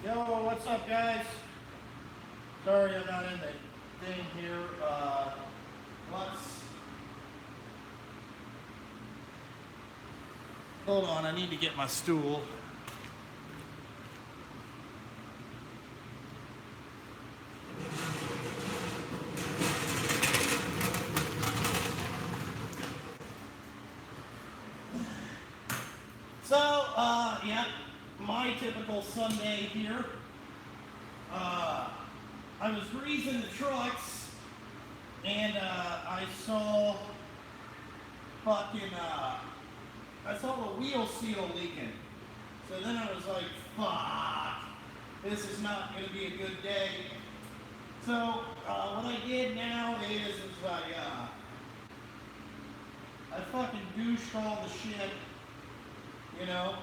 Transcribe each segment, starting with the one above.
Yo, what's up, guys? Sorry I'm not in the thing here. Let's hold on. I need to get my stool. So, yeah, my typical Sunday here. I was greasing the trucks, and I saw fucking, I saw the wheel seal leaking. So then I was like, fuck, this is not going to be a good day. So what I did now is I fucking douched all the shit, you know,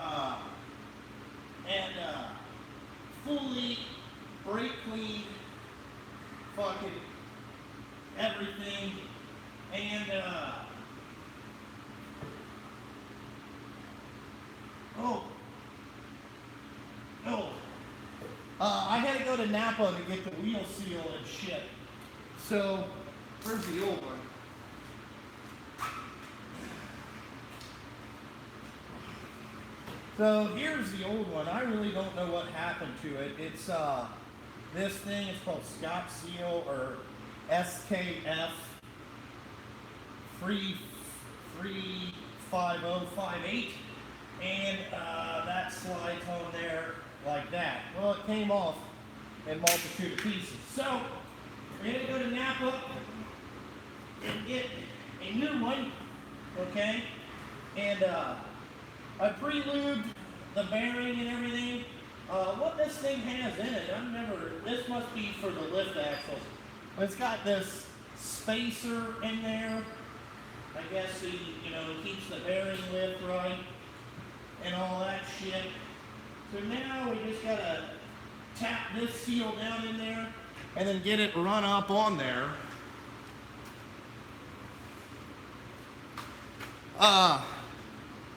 uh, and fully brake cleaned fucking everything, and oh, no. I had to go to Napa to get the wheel seal and shit. So, where's the old one? So here's the old one. I really don't know what happened to it. It's this thing is called Scott Seal or SKF 35058, and that slides on there like that. Well, it came off in multitude of pieces. So we're gonna go to Napa and get a new one, okay? And I pre-lubed the bearing and everything. What this thing has in it, I've never, this must be for the lift axles. It's got this spacer in there. I guess he, keeps the bearing lift right and all that shit. So now we just gotta tap this seal down in there and then get it run up on there.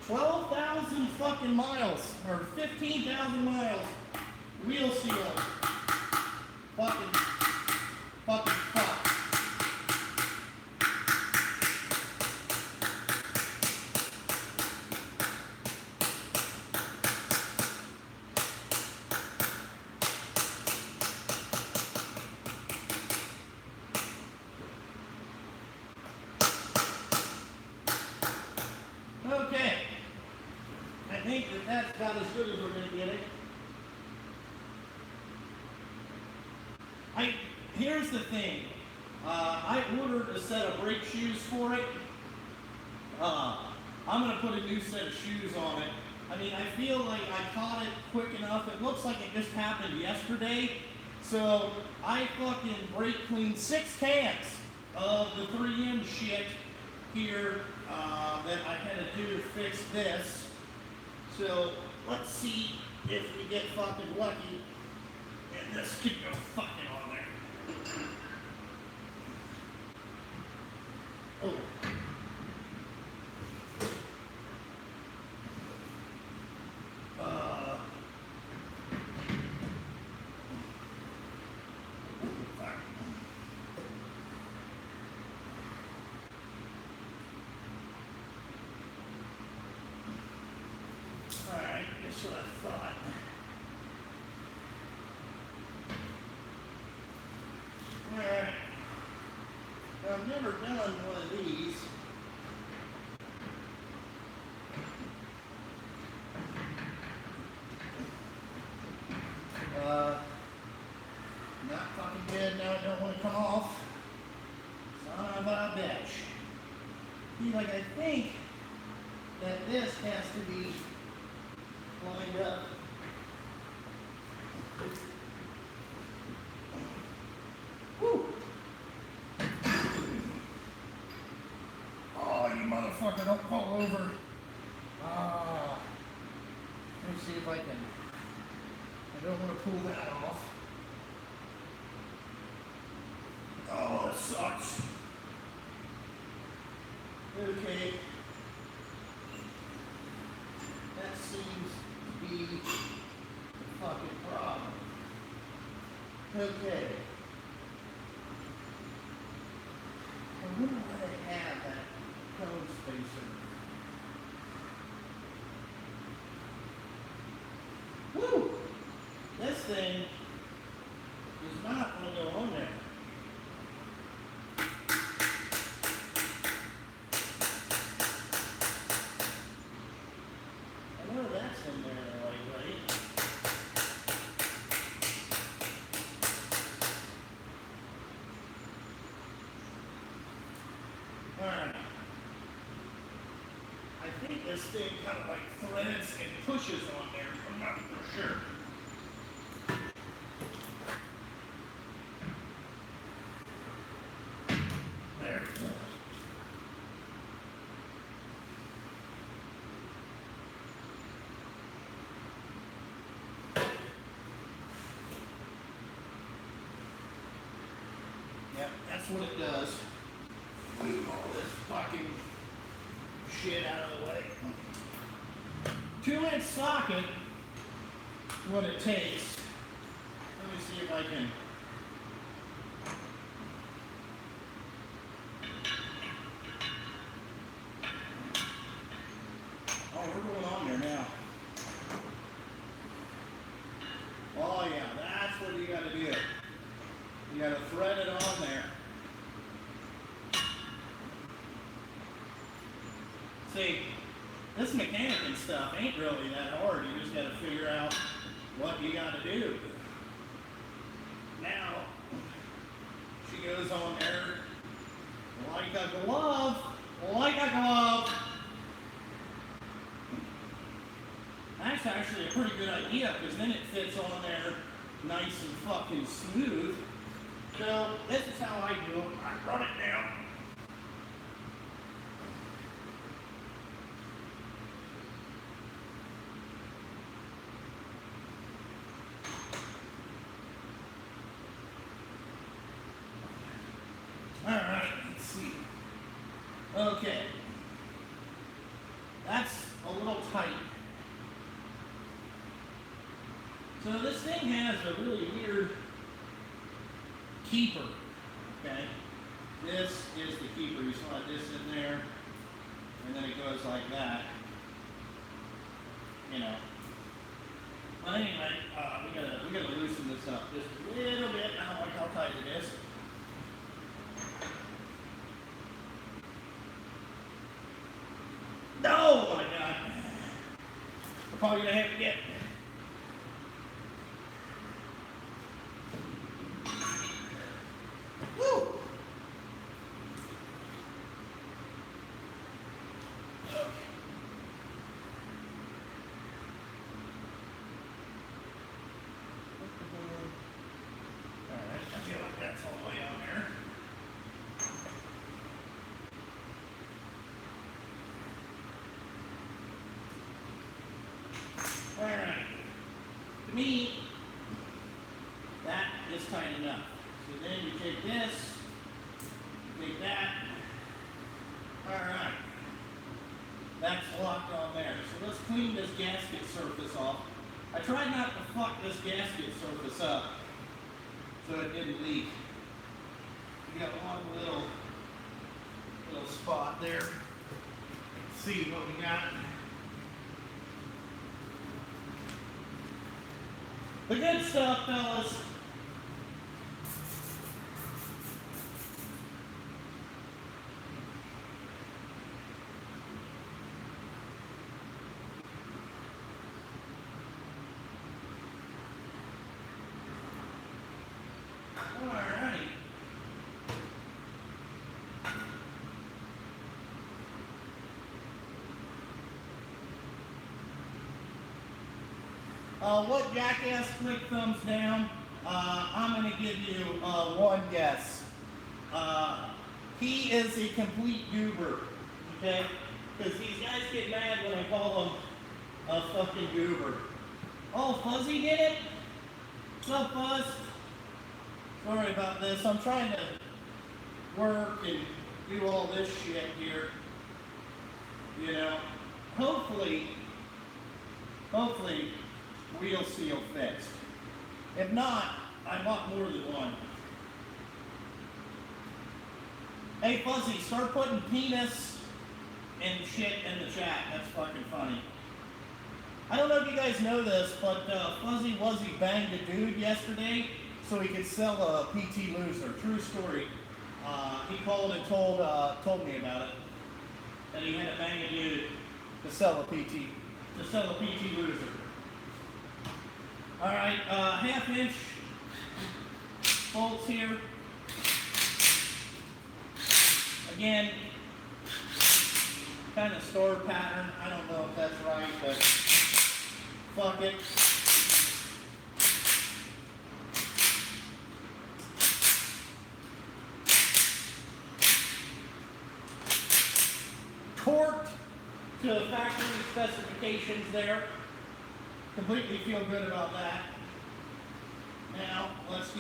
12,000 fucking miles, or 15,000 miles, wheel seal. Fucking fuck. Okay. I think that's about as good as we're going to get it. Here's the thing. I ordered a set of brake shoes for it. I'm going to put a new set of shoes on it. I mean, I feel like I caught it quick enough. It looks like it just happened yesterday. So I fucking brake cleaned 6 cans of the 3M shit here that I had to do to fix this. So let's see if we get fucking lucky and this could go fucking on there. Oh. Alright, that's what I thought. Alright. I've never done one of these. Not fucking good. Now it don't want to come off. Son of a bitch. See, like, I think that this has to be lined up. Woo! Oh, you motherfucker, don't fall over. Let me see if I can. I don't want to pull that off. Oh, that sucks. Okay. That seems to be the fucking Okay. I wonder why they have that cone spacer. Woo! This thing is not going to go on there. I know that's in there the right way. Alright. I think this thing kind of like threads and pushes on there. I'm not for sure. There. Yep, that's what it does. Move all this fucking shit out of the way. 2-inch socket is what it takes. Let me see if I can. Oh, we're going on there now. Oh yeah, that's what you gotta do. You gotta thread it on there. See, this mechanical stuff ain't really that hard. You just gotta figure out what you gotta do. Now, she goes on there like a glove, like a glove. That's actually a pretty good idea because then it fits on there nice and fucking smooth. So this is how I do it. I run it down. Alright, let's see. Okay. That's a little tight. So this thing has a really weird keeper. Okay? This is the keeper. You slide this in there, and then it goes like that. You know. But anyway, we gotta loosen this up just a little bit. I don't like how tight it is. Oh my God! We're probably gonna have to get. Woo! Alright, I feel like that's all the way on there. Alright. To me, that is tight enough. So then you take this, take that. Alright. That's locked on there. So let's clean this gasket surface off. I tried not to fuck this gasket surface up so it didn't leak. We got one little spot there. Let's see what we got. The good stuff, fellas. Alright. What jackass click thumbs down? I'm going to give you one guess. He is a complete goober, okay? Because these guys get mad when I call him a fucking goober. Oh, Fuzzy did it? What's up, Fuzz? Sorry about this. I'm trying to work and do all this shit here. You know, hopefully wheel seal fixed. If not, I bought more than one. Hey Fuzzy, start putting penis and shit in the chat. That's fucking funny. I don't know if you guys know this, but Fuzzy Wuzzy banged a dude yesterday so he could sell a PT loser. True story. He called and told me about it. That he had to bang a dude to sell a PT loser. All right, 1/2 inch bolts here. Again, kind of star pattern. I don't know if that's right, but fuck it. Torqued to the factory specifications there. Completely feel good about that. Now let's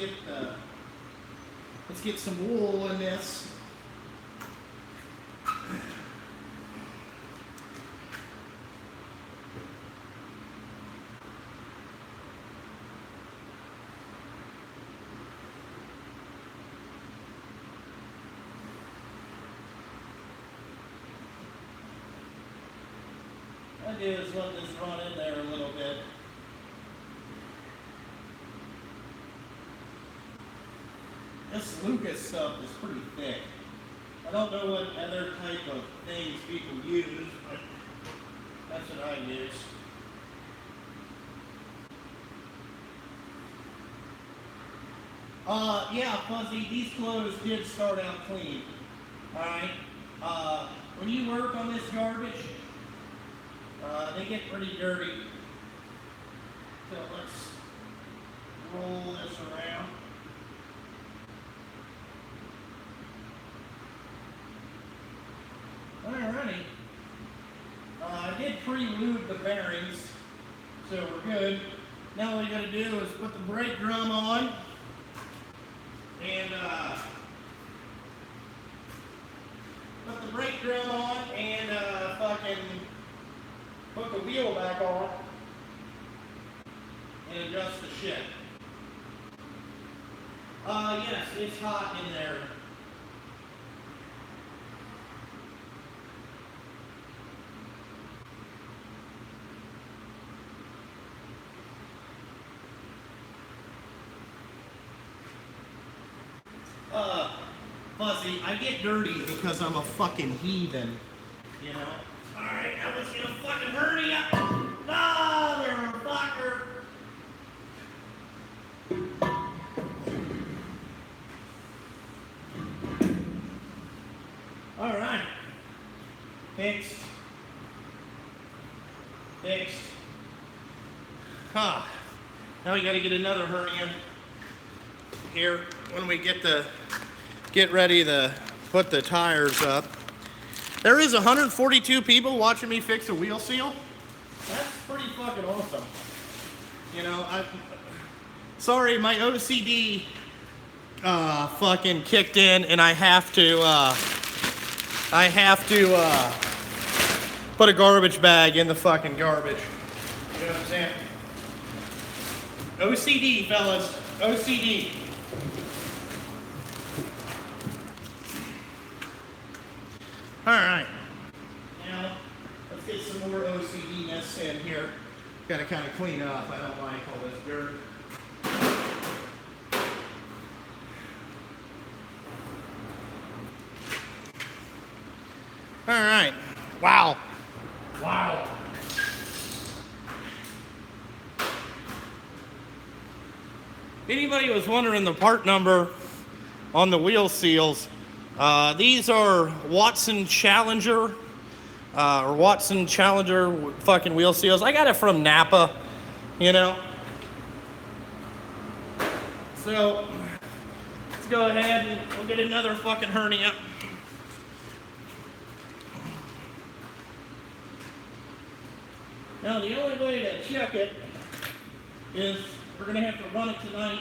get some wool in this. What I do is let this run in there a little bit. This Lucas stuff is pretty thick. I don't know what other type of things people use, but that's what I use. Yeah, Fuzzy, these clothes did start out clean. Alright? When you work on this garbage, they get pretty dirty. So let's roll this around. Alrighty. I did pre-lube the bearings, so we're good. Now all we gotta do is put the brake drum on and fucking put the wheel back on and adjust the shit. Yes, it's hot in there. Fuzzy, I get dirty because I'm a fucking heathen, you know? Alright, now let's get a fucking hernia. Motherfucker! Alright. Fixed. Huh. Now we gotta get another hernia here when we get ready to put the tires up. There is 142 people watching me fix a wheel seal. That's pretty fucking awesome. You know, sorry, my OCD fucking kicked in and I have to put a garbage bag in the fucking garbage. You know what I'm saying? OCD, fellas. OCD. Alright. Now, let's get some more OCD-ness in here. Gotta kind of clean up. I don't like all this dirt. Alright. Wow. Wow. Anybody was wondering the part number on the wheel seals, these are Watson Challenger, or Watson Challenger fucking wheel seals. I got it from Napa, you know. So, let's go ahead and we'll get another fucking hernia. Now, the only way to check it is we're going to have to run it tonight,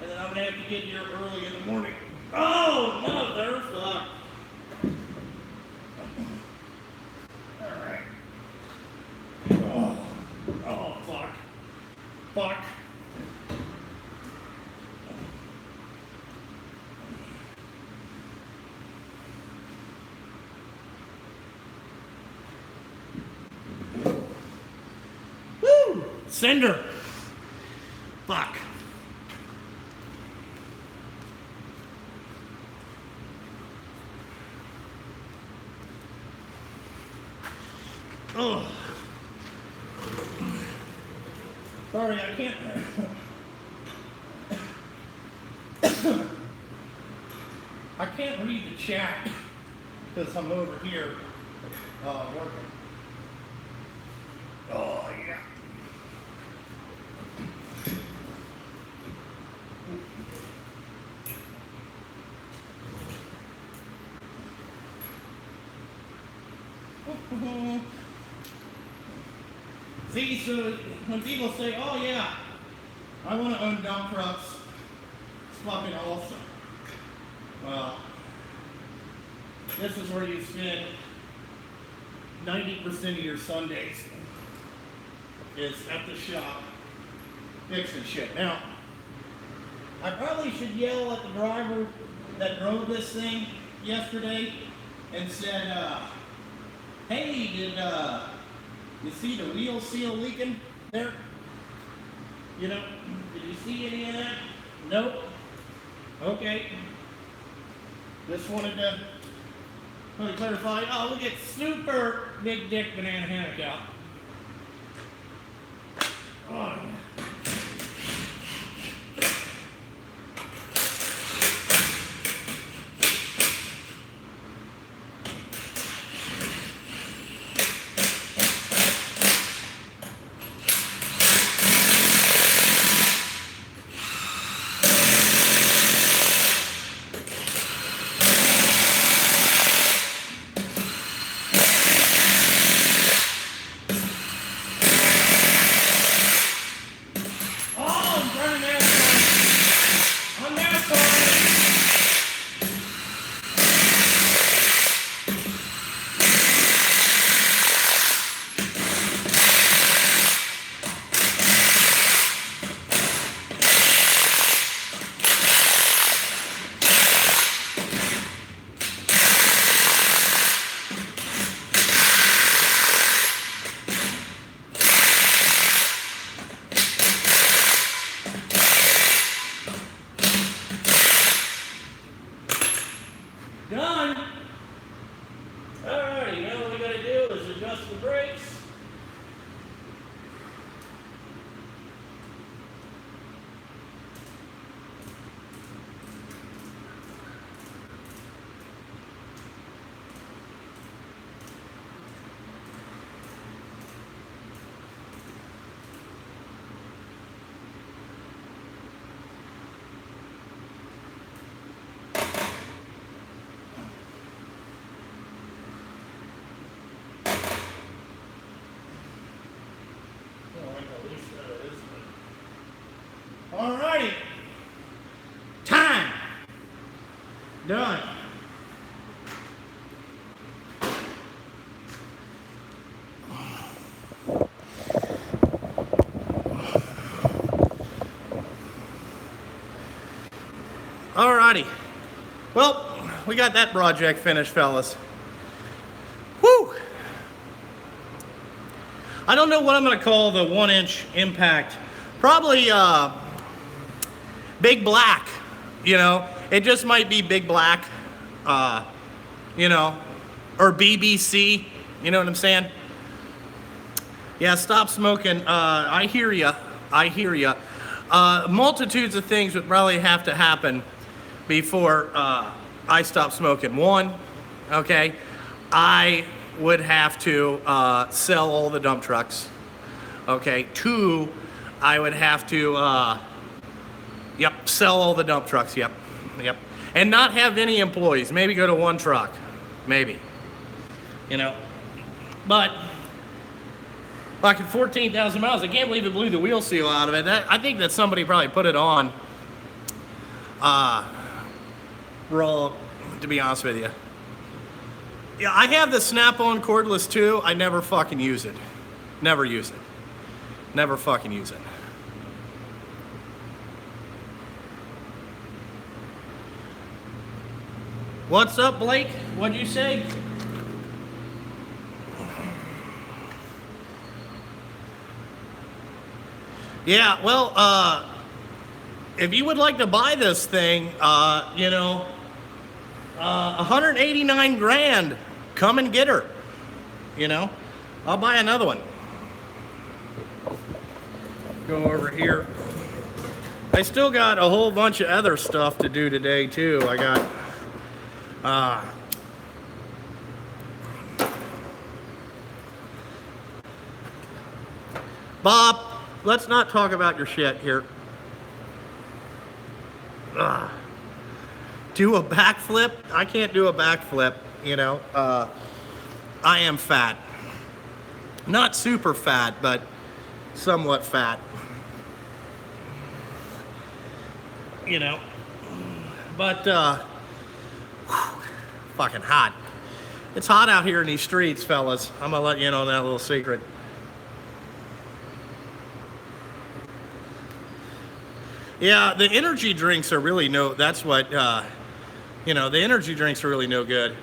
and then I'm going to have to get here early in the morning. Oh, motherfucker. Alright. Oh, fuck. Fuck. Cinder. Fuck. Oh. Sorry, I can't. I can't read the chat because I'm over here working. Oh, yeah. See, so when people say, oh yeah, I want to own dump trucks, it's fucking awesome. Well, this is where you spend 90% of your Sundays is at the shop fixing shit. Now, I probably should yell at the driver that drove this thing yesterday and said, hey, did you see the wheel seal leaking there? You know, did you see any of that? Nope. Okay. Just wanted to clarify. Oh, look at super big dick banana hammock out. Oh. Done. Alrighty, now what we gotta do is adjust the brakes. Alrighty. Time. Done. Alrighty. Well, we got that project finished, fellas. Whew. I don't know what I'm going to call the 1-inch impact. Probably Big Black, you know. It just might be Big Black, you know, or BBC, you know what I'm saying? Yeah, stop smoking. I hear ya. I hear ya. Multitudes of things would probably have to happen before I stop smoking. One, okay, I would have to sell all the dump trucks. Okay. Two, I would have to, sell all the dump trucks. Yep. And not have any employees. Maybe go to one truck. Maybe. You know. But, like at 14,000 miles, I can't believe it blew the wheel seal out of it. I think that somebody probably put it on raw, to be honest with you. Yeah, I have the snap-on cordless too. I never fucking use it. Never use it. Never fucking use it. What's up, Blake? What'd you say? Yeah, well, if you would like to buy this thing, 189 grand, come and get her. I'll buy another one. Go over here. I still got a whole bunch of other stuff to do today too. I got Bob, let's not talk about your shit here. Do a backflip? I can't do a backflip, I am fat. Not super fat, but somewhat fat. But fucking hot. It's hot out here in these streets, fellas. I'm gonna let you know that little secret. Yeah, the energy drinks are really that's what, the energy drinks are really no good.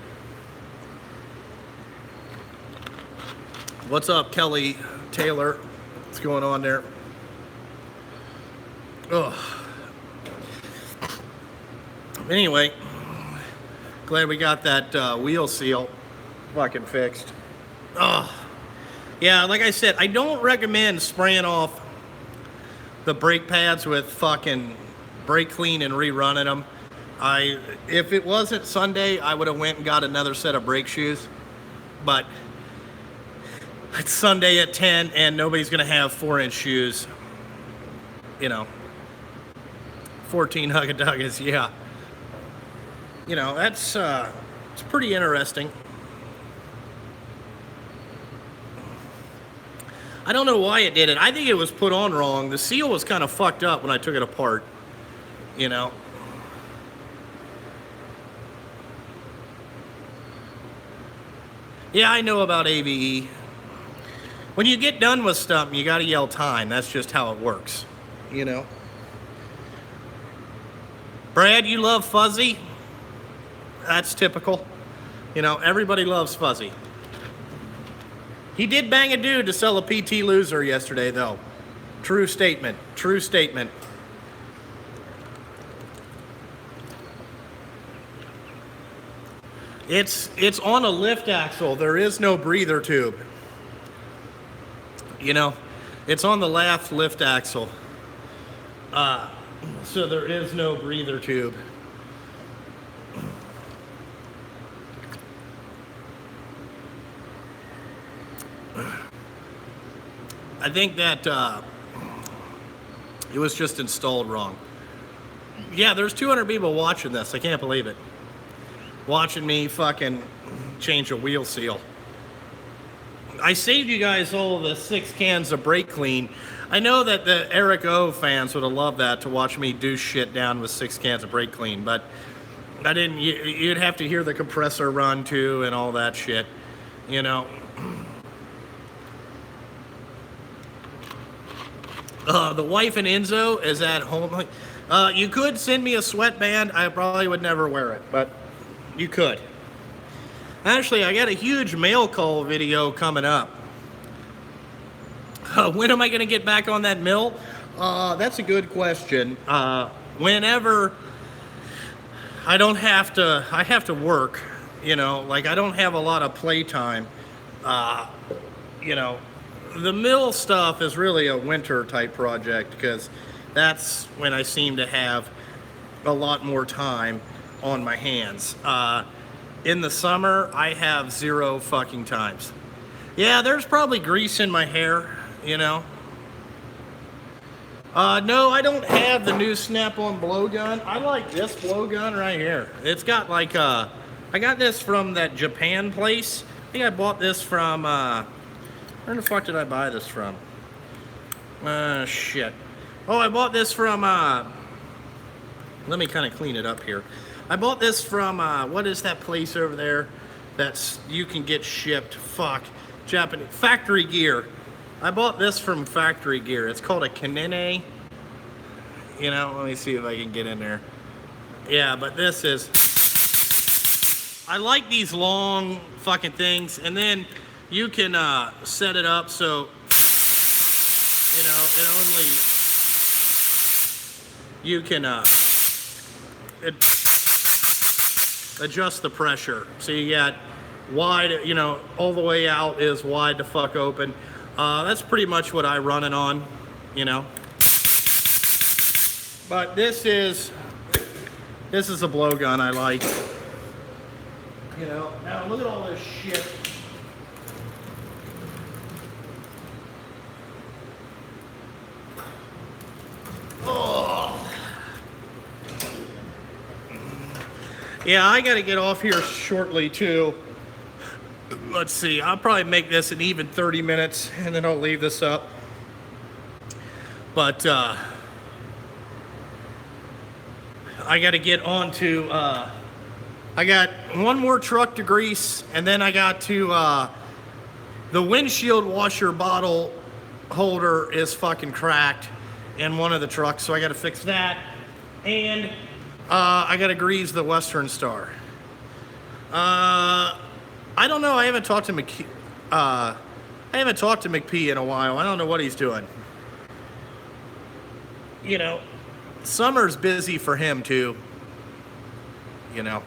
What's up, Kelly Taylor? What's going on there? Ugh. Anyway, glad we got that wheel seal fucking fixed. Ugh. Yeah, like I said, I don't recommend spraying off the brake pads with fucking brake clean and rerunning them. If it wasn't Sunday, I would have went and got another set of brake shoes. But it's Sunday at 10 and nobody's gonna have 4-inch shoes. 14 Hugga-Duggas, yeah. That's it's pretty interesting. I don't know why it did it. I think it was put on wrong. The seal was kind of fucked up when I took it apart. Yeah, I know about AVE. When you get done with stuff, you gotta yell time. That's just how it works. Brad, you love fuzzy? That's typical. Everybody loves fuzzy. He did bang a dude to sell a PT Loser yesterday, though. True statement. True statement. It's on a lift axle. There is no breather tube. It's on the left lift axle. So there is no breather tube. I think that it was just installed wrong. Yeah, there's 200 people watching this. I can't believe it. Watching me fucking change a wheel seal. I saved you guys all the 6 cans of brake clean. I know that the Eric O fans would have loved that, to watch me do shit down with 6 cans of brake clean, but I didn't. You'd have to hear the compressor run too and all that shit, The wife and Enzo is at home. You could send me a sweatband. I probably would never wear it, but you could. Actually, I got a huge mail call video coming up. When am I going to get back on that mill? That's a good question. Whenever I don't have to, I have to work, I don't have a lot of playtime. The mill stuff is really a winter type project, because that's when I seem to have a lot more time on my hands. In the summer, I have 0 fucking times. Yeah, there's probably grease in my hair, No, I don't have the new Snap-on blowgun. I like this blowgun right here. It's got like I got this from that Japan place. I think I bought this from where the fuck did I buy this from? Shit. Oh, I bought this from let me kind of clean it up here. I bought this from what is that place over there that's you can get shipped? Fuck. Japanese Factory Gear. I bought this from Factory Gear. It's called a Kanene. Let me see if I can get in there. Yeah, but this is, I like these long fucking things, and then you can set it up so You know, it only, you can adjust the pressure. So you got wide, you know, all the way out is wide to fuck open. That's pretty much what I run it on, you know. But this is a blowgun I like. You know, now look at all this shit. Oh. Yeah, I gotta get off here shortly too. Let's see, I'll probably make this an even 30 minutes and then I'll leave this up. But I gotta get on to, I got one more truck to grease, and then I got to, the windshield washer bottle holder is fucking cracked in one of the trucks, so I gotta fix that. And I gotta grease the Western Star. I don't know. I haven't talked to McPee in a while. I don't know what he's doing. You know, summer's busy for him too. You know.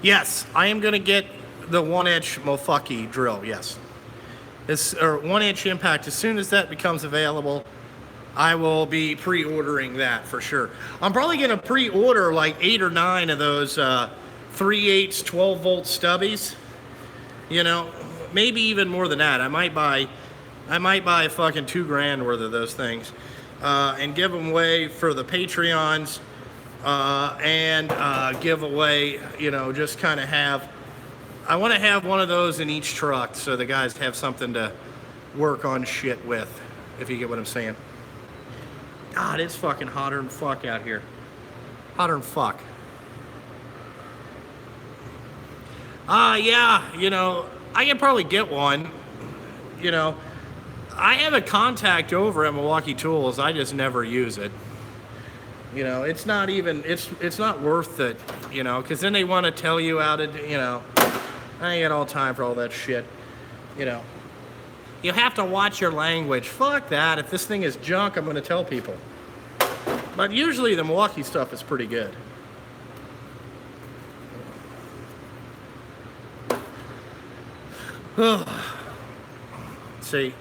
Yes, I am gonna get the 1-inch Mofaki drill. Yes, this or 1-inch impact. As soon as that becomes available, I will be pre-ordering that for sure. I'm probably gonna pre-order like 8 or 9 of those 3/8 12-volt stubbies. You know, maybe even more than that. I might buy fucking $2,000 worth of those things and give them away for the Patreons and give away. You know, just kind of have. I want to have one of those in each truck so the guys have something to work on shit with. If you get what I'm saying. God, it's fucking hotter than fuck out here. Hotter than fuck. Yeah, you know, I can probably get one. You know, I have a contact over at Milwaukee Tools. I just never use it. You know, it's not even, it's not worth it, you know, because then they want to tell you how to, you know, I ain't got all time for all that shit, you know. You have to watch your language. Fuck that. If this thing is junk, I'm going to tell people. But usually the Milwaukee stuff is pretty good. See,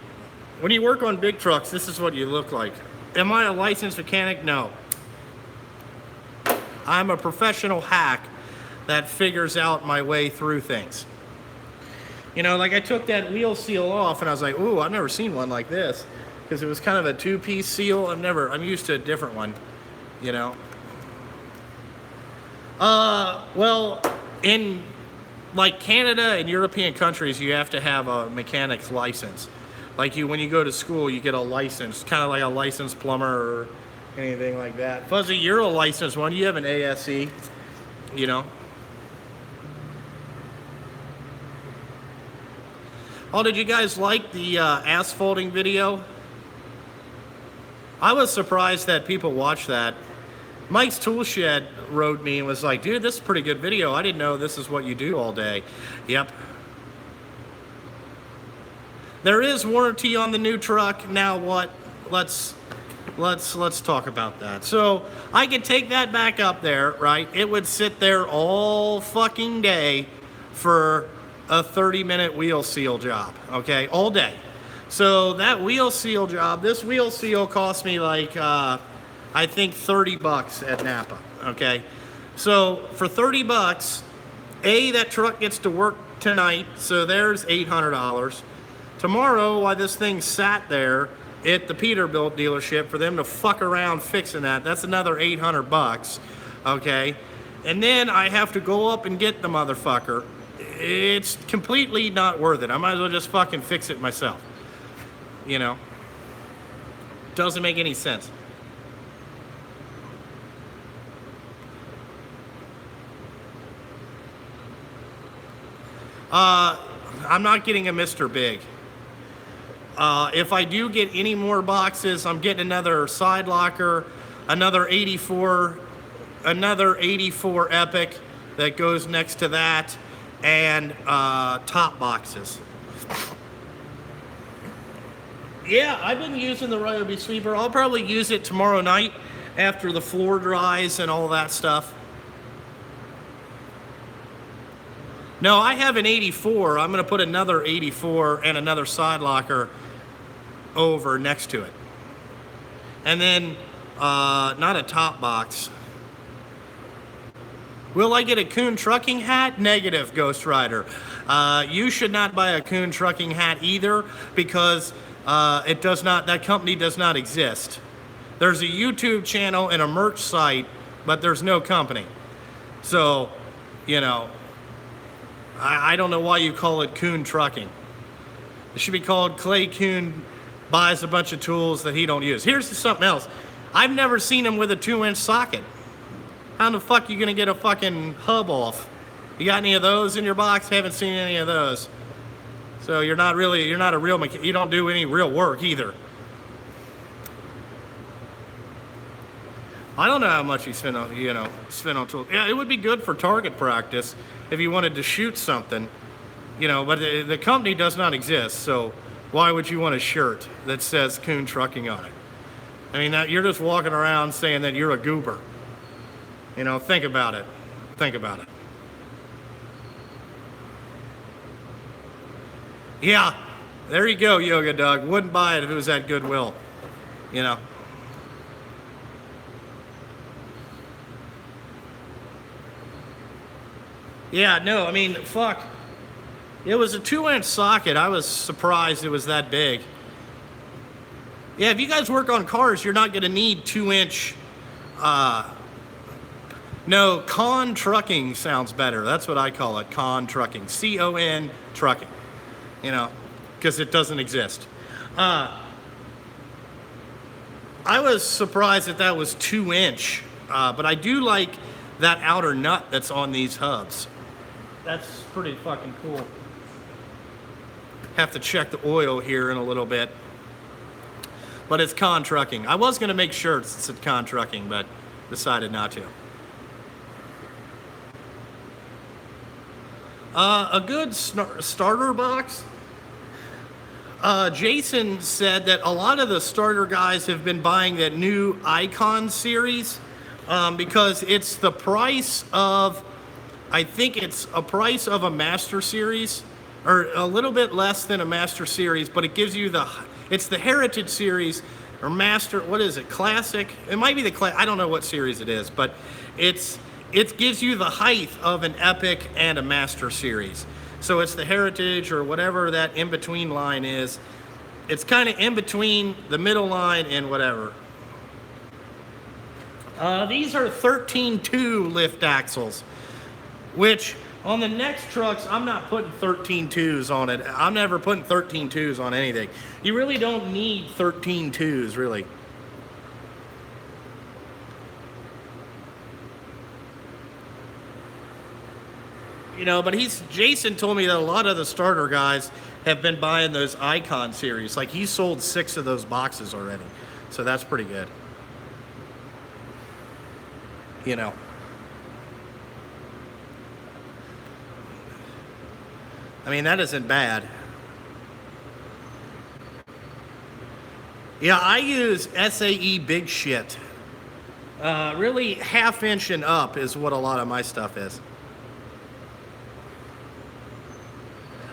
when you work on big trucks, this is what you look like. Am I a licensed mechanic? No. I'm a professional hack that figures out my way through things. You know, like I took that wheel seal off and I was like, ooh, I've never seen one like this. Because it was kind of a 2-piece seal. I'm used to a different one, you know. Well, in like Canada and European countries, you have to have a mechanic's license. Like when you go to school, you get a license, kind of like a licensed plumber or anything like that. Fuzzy, you're a licensed one. You have an ASE, you know. Oh, did you guys like the asphalting video? I was surprised that people watched that. Mike's Tool Shed wrote me and was like, dude, this is a pretty good video. I didn't know this is what you do all day. Yep. There is warranty on the new truck. Now what? Let's talk about that. So I could take that back up there, right? It would sit there all fucking day for a 30-minute wheel seal job, okay? All day. So that wheel seal job, this wheel seal cost me like, I think $30 at Napa, okay? So for $30, that truck gets to work tonight, so there's $800. Tomorrow, while this thing sat there at the Peterbilt dealership for them to fuck around fixing that, that's another $800, okay? And then I have to go up and get the motherfucker. It's completely not worth it. I might as well just fucking fix it myself. You know? Doesn't make any sense. I'm not getting a Mr. Big. If I do get any more boxes, I'm getting another side locker, another 84 Epic that goes next to that, and top boxes. Yeah, I've been using the Ryobi sweeper. I'll probably use it tomorrow night after the floor dries and all that stuff. No, I have an 84. I'm going to put another 84 and another side locker over next to it. And then, not a top box. Will I get a Kuhn trucking hat? Negative, Ghost Rider. You should not buy a Kuhn trucking hat either, because that company does not exist. There's a YouTube channel and a merch site, but there's no company. So, you know, I don't know why you call it Kuhn Trucking. It should be called Clay Kuhn buys a bunch of tools that he don't use. Here's something else. I've never seen him with a 2-inch socket. How the fuck are you gonna get a fucking hub off? You got any of those in your box? Haven't seen any of those. So you're not a real mechanic. You don't do any real work either. I don't know how much you spend on, tools. Yeah, it would be good for target practice if you wanted to shoot something, but the company does not exist, so why would you want a shirt that says Kuhn Trucking on it? I mean, you're just walking around saying that you're a goober. Think about it. Think about it. Yeah, there you go, Yoga Doug. Wouldn't buy it if it was at Goodwill, Yeah, no, I mean, fuck. It was a 2-inch socket. I was surprised it was that big. Yeah, if you guys work on cars, you're not going to need 2-inch. No, Con Trucking sounds better. That's what I call it, Con Trucking. C-O-N Trucking. Because it doesn't exist. I was surprised that was 2-inch, but I do like that outer nut that's on these hubs. That's pretty fucking cool. Have to check the oil here in a little bit. But it's Con Trucking. I was going to make shirts that said Con Trucking, but decided not to. A good starter box. Jason said that a lot of the starter guys have been buying that new Icon series because it's the price of, I think it's a price of a Master Series, or a little bit less than a Master Series, but it gives you it's the Heritage Series, or Master, what is it, Classic? It might be I don't know what series it is, but it gives you the height of an Epic and a Master Series. So it's the Heritage, or whatever that in-between line is. It's kind of in between the middle line and whatever. These are 13.2 lift axles, which on the next trucks, I'm not putting 13.2s on it. I'm never putting 13.2s on anything. You really don't need 13.2s, really. But Jason told me that a lot of the starter guys have been buying those Icon series. Like, he sold 6 of those boxes already. So that's pretty good. I mean, that isn't bad. Yeah, I use SAE big shit. Really, 1/2 inch and up is what a lot of my stuff is.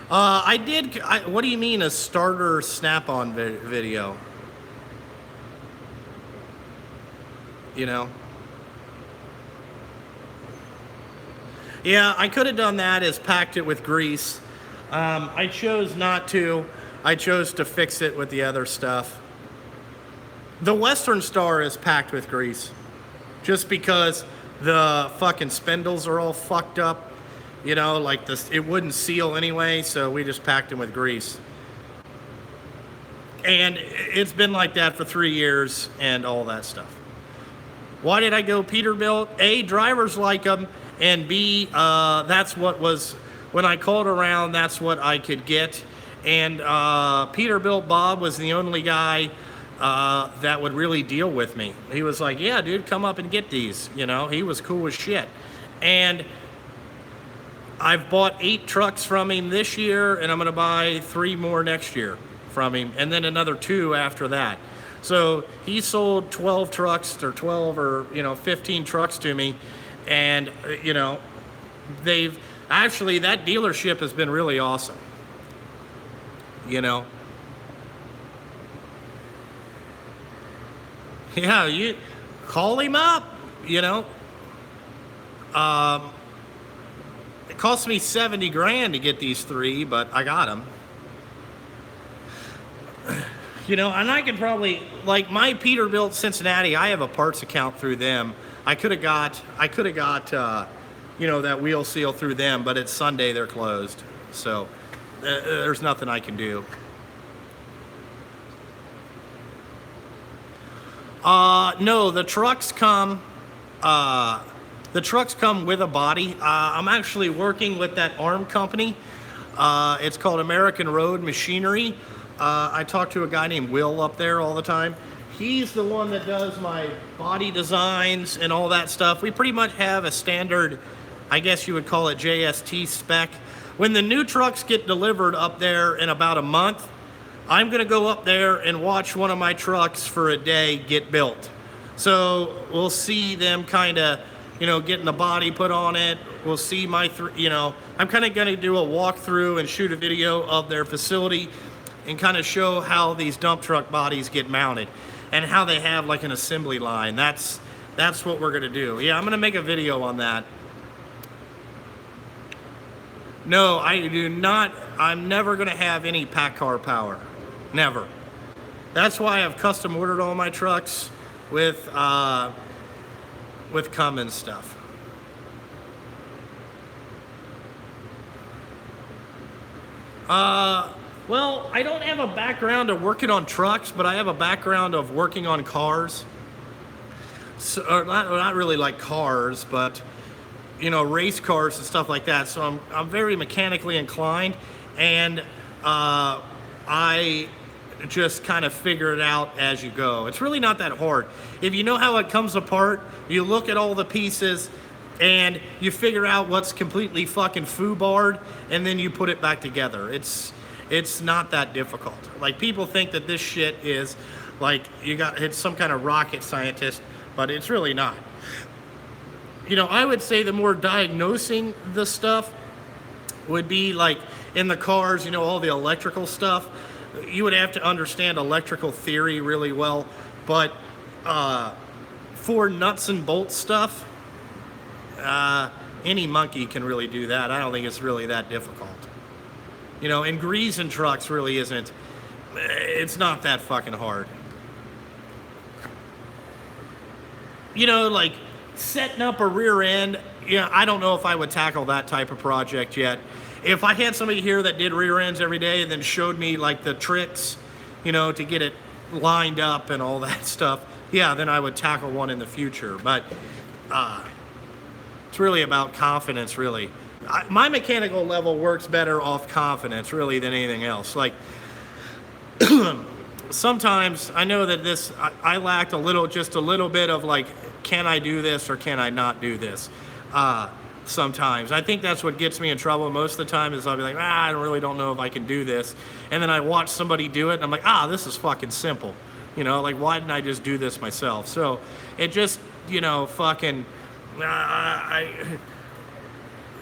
What do you mean a starter snap-on video? Yeah, I could have done that as packed it with grease. I chose not to. I chose to fix it with the other stuff. The Western Star is packed with grease, just because the fucking spindles are all fucked up. Like this, it wouldn't seal anyway, so we just packed them with grease. And it's been like that for 3 years and all that stuff. Why did I go Peterbilt? A, drivers like them, and B, that's what was, when I called around, that's what I could get. And Peterbilt Bob was the only guy that would really deal with me. He was like, yeah, dude, come up and get these. He was cool as shit. And I've bought 8 trucks from him this year, and I'm going to buy 3 more next year from him, and then another 2 after that. So he sold 12 trucks or 12 or 15 trucks to me, and they've actually, that dealership has been really awesome. Yeah, you call him up. It cost me 70 grand to get these 3, but I got them. And I could probably, like my Peterbilt Cincinnati, I have a parts account through them. I could have got that wheel seal through them, but it's Sunday, they're closed. So there's nothing I can do. No, the trucks come with a body. I'm actually working with that arm company. It's called American Road Machinery. I talk to a guy named Will up there all the time. He's the one that does my body designs and all that stuff. We pretty much have a standard, I guess you would call it JST spec. When the new trucks get delivered up there in about a month, I'm gonna go up there and watch one of my trucks for a day get built. So we'll see them kind of, getting the body put on it. We'll see my, I'm kind of gonna do a walkthrough and shoot a video of their facility and kind of show how these dump truck bodies get mounted and how they have like an assembly line. That's what we're gonna do. Yeah, I'm gonna make a video on that. No, I do not. I'm never gonna have any PACCAR power. Never. That's why I've custom ordered all my trucks with Cummins stuff. Well, I don't have a background of working on trucks, but I have a background of working on cars. So, or not really like cars, but race cars and stuff like that. So I'm very mechanically inclined, and I just kind of figure it out as you go. It's really not that hard. If you know how it comes apart, you look at all the pieces and you figure out what's completely fucking foobarred, and then you put it back together. It's not that difficult. Like, people think that this shit is like it's some kind of rocket scientist, but it's really not. I would say the more diagnosing the stuff would be like in the cars, all the electrical stuff. You would have to understand electrical theory really well, but for nuts and bolts stuff, any monkey can really do that. I don't think it's really that difficult. And greasing trucks really isn't, it's not that fucking hard. Like setting up a rear end, I don't know if I would tackle that type of project yet. If I had somebody here that did rear ends every day and then showed me like the tricks, to get it lined up and all that stuff, yeah, then I would tackle one in the future. But it's really about confidence, really. My mechanical level works better off confidence, really, than anything else. Like, sometimes I know that I lacked just a little bit of like, can I do this or can I not do this? Sometimes. I think that's what gets me in trouble most of the time, is I'll be like, I really don't know if I can do this. And then I watch somebody do it and I'm like, this is fucking simple. Like, why didn't I just do this myself? So it just, fucking,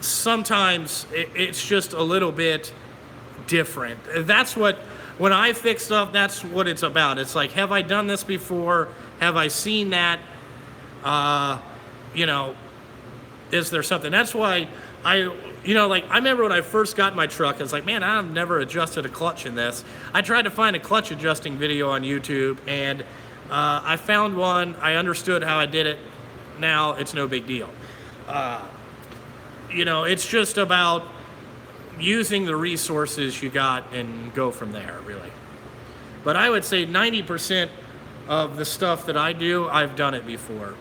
sometimes it's just a little bit different. That's what, when I fix stuff, that's what it's about. It's like, have I done this before? Have I seen that? Is there something? That's why I remember when I first got my truck, I was like, man, I've never adjusted a clutch in this. I tried to find a clutch adjusting video on YouTube, and I found one. I understood how I did it. Now it's no big deal. It's just about using the resources you got and go from there, really. But I would say 90% of the stuff that I do, I've done it before.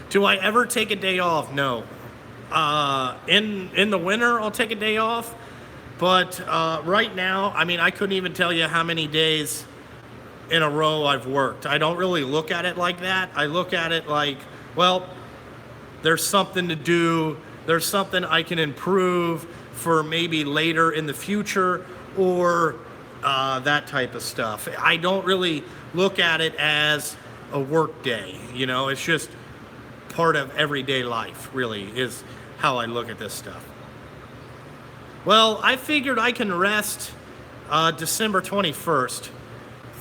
Do I ever take a day off? No. In the winter, I'll take a day off. But right now, I couldn't even tell you how many days in a row I've worked. I don't really look at it like that. I look at it like, well, there's something to do. There's something I can improve. for maybe later in the future, or that type of stuff. I don't really look at it as a work day, you know, it's just part of everyday life, really, is how I look at this stuff. Well, I figured I can rest December 21st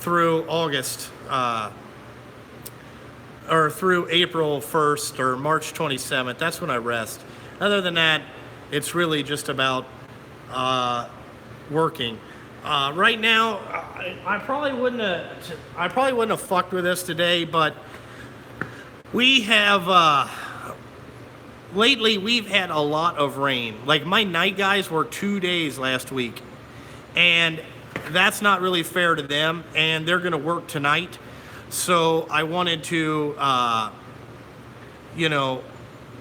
through August, or through April 1st or March 27th. That's when I rest. Other than that, it's really just about working. Right now, I probably wouldn't have fucked with this today, but we have lately we've had a lot of rain. Like, my night guys worked 2 days last week, and that's not really fair to them, and they're gonna work tonight. So I wanted to, I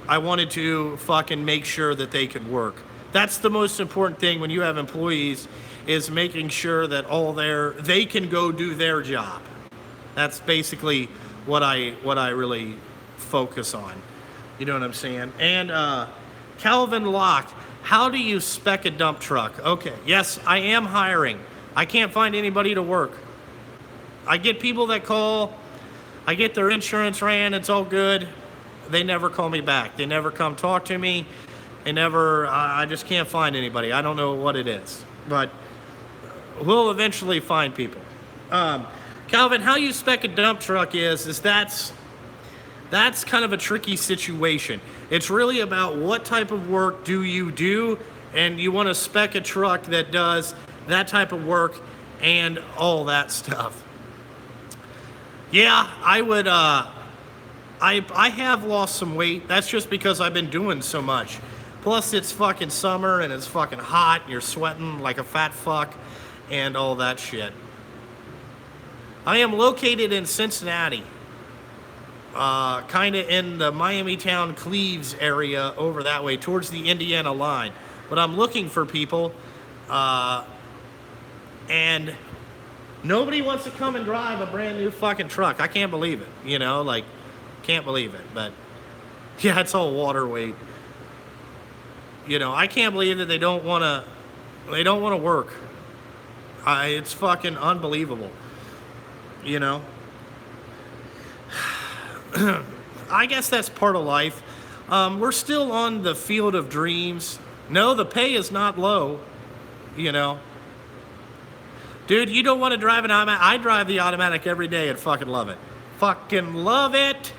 wanted to fucking make sure that they could work. That's the most important thing when you have employees, is making sure that they can go do their job. That's basically what I really focus on. You know what I'm saying? And Calvin Locke, how do you spec a dump truck? Okay, yes, I am hiring. I can't find anybody to work. I get people that call, I get their insurance ran, it's all good. They never call me back. They never come talk to me. I just can't find anybody. I don't know what it is, but we'll eventually find people. Calvin, how you spec a dump truck is that's kind of a tricky situation. It's really about what type of work do you do, and you want to spec a truck that does that type of work and all that stuff. Yeah, I would, I have lost some weight. That's just because I've been doing so much. Plus, it's fucking summer, and it's fucking hot, and you're sweating like a fat fuck, and all that shit. I am located in Cincinnati, kind of in the Miami-town Cleves area over that way, towards the Indiana line. But I'm looking for people, and nobody wants to come and drive a brand new fucking truck. I can't believe it, you know, like, can't believe it. But yeah, it's all water weight. You know, I can't believe that they don't want to work. It's fucking unbelievable, you know. I guess that's part of life. We're still on the field of dreams. No, the pay is not low, you know. Dude, you don't want to drive an automatic. I drive the automatic every day and fucking love it. Fucking love it.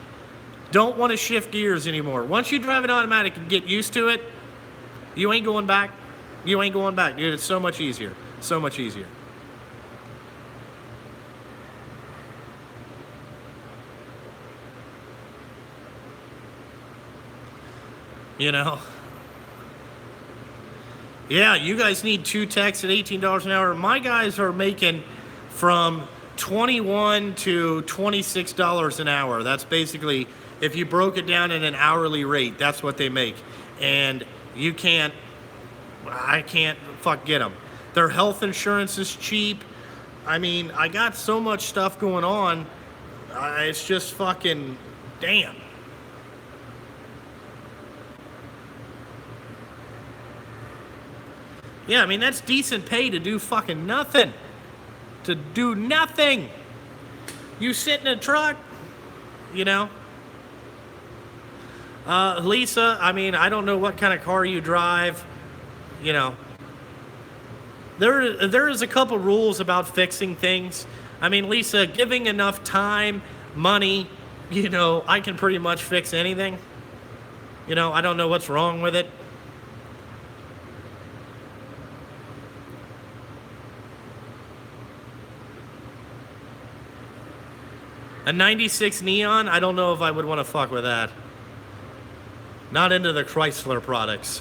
Don't want to shift gears anymore. Once you drive an automatic and get used to it, you ain't going back. You ain't going back, dude. It's so much easier. So much easier. You know? Yeah, you guys need 2 techs at $18 an hour. My guys are making from $21 to $26 an hour. That's basically, if you broke it down at an hourly rate, that's what they make. And I can't get them. Their health insurance is cheap. I mean, I got so much stuff going on. It's just fucking damn. Yeah, I mean, that's decent pay to do fucking nothing. To do nothing. You sit in a truck, you know. Lisa, I mean, I don't know what kind of car you drive, you know. There is a couple rules about fixing things. I mean, Lisa, giving enough time, money, you know, I can pretty much fix anything. You know, I don't know what's wrong with it. A 96 Neon, I don't know if I would want to fuck with that. Not into the Chrysler products.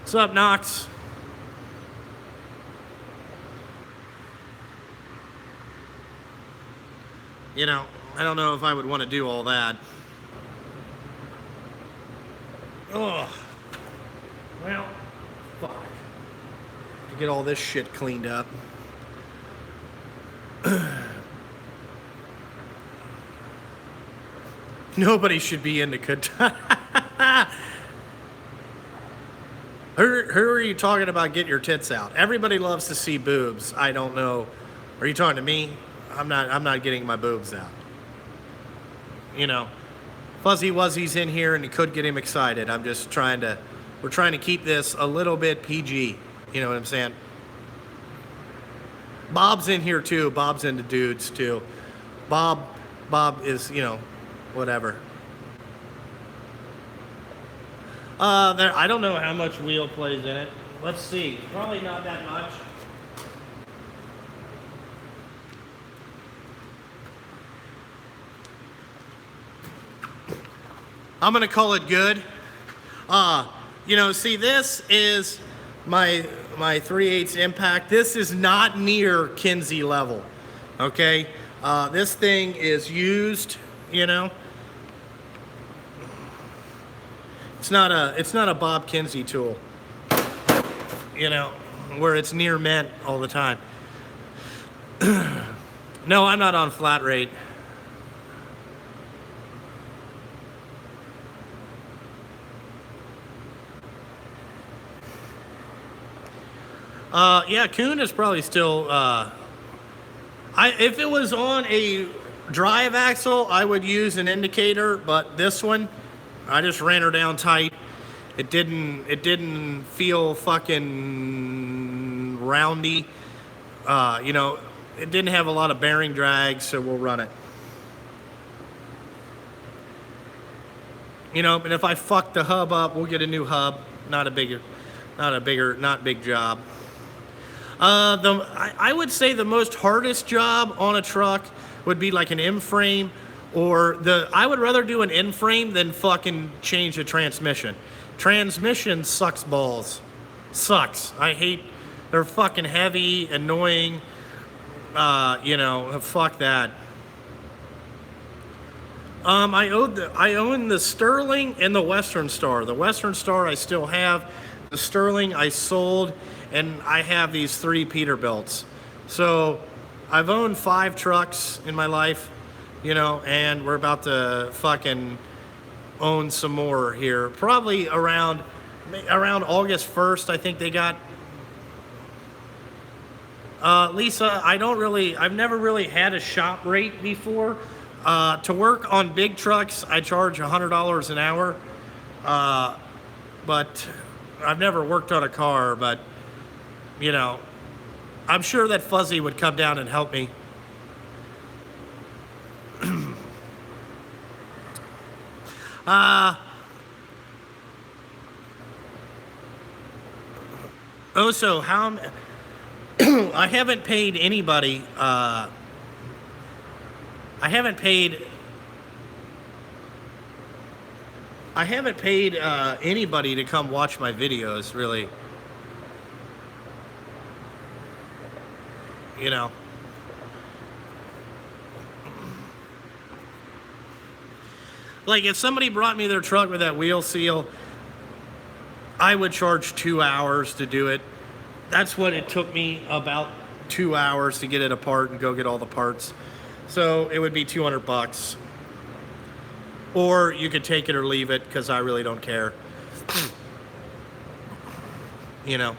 What's up, Knox? You know, I don't know if I would want to do all that. Ugh. Well, fuck. To get all this shit cleaned up. Nobody should be into good. Who are you talking about get your tits out? Everybody loves to see boobs. I don't know. Are you talking to me? I'm not getting my boobs out. You know, Fuzzy Wuzzy's in here and it could get him excited. We're trying to keep this a little bit PG. You know what I'm saying? Bob's in here too. Bob's into dudes too. Bob is, you know, whatever. I don't know how much wheel plays in it. Let's see. Probably not that much. I'm gonna call it good. You know, see, this is my 3/8 impact. This is not near Kinsey level. Okay, this thing is used. You know, it's not a Bob Kinsey tool. You know, where it's near mint all the time. No, I'm not on flat rate. Yeah, Kuhn is probably still, if it was on a drive axle, I would use an indicator, but this one, I just ran her down tight. It didn't feel fucking roundy. You know, it didn't have a lot of bearing drag, so we'll run it. You know, but if I fuck the hub up, we'll get a new hub. Not big job. I would say the most hardest job on a truck would be like an M-frame, or I would rather do an N-frame than fucking change a transmission. Transmission sucks balls. Sucks. They're fucking heavy, annoying, you know, fuck that. I own the Sterling and the Western Star. The Western Star I still have. The Sterling I sold, and I have these 3 Peterbilts. So I've owned 5 trucks in my life, you know, and we're about to fucking own some more here. Probably around August 1st, I think they got. Lisa, I've never really had a shop rate before. To work on big trucks, I charge $100 an hour. But I've never worked on a car, but, you know, I'm sure that Fuzzy would come down and help me. Also, I haven't paid anybody, I haven't paid anybody to come watch my videos, really. You know. Like, if somebody brought me their truck with that wheel seal, I would charge 2 hours to do it. That's what it took me, about 2 hours to get it apart and go get all the parts. So it would be $200. Or you could take it or leave it, because I really don't care. You know.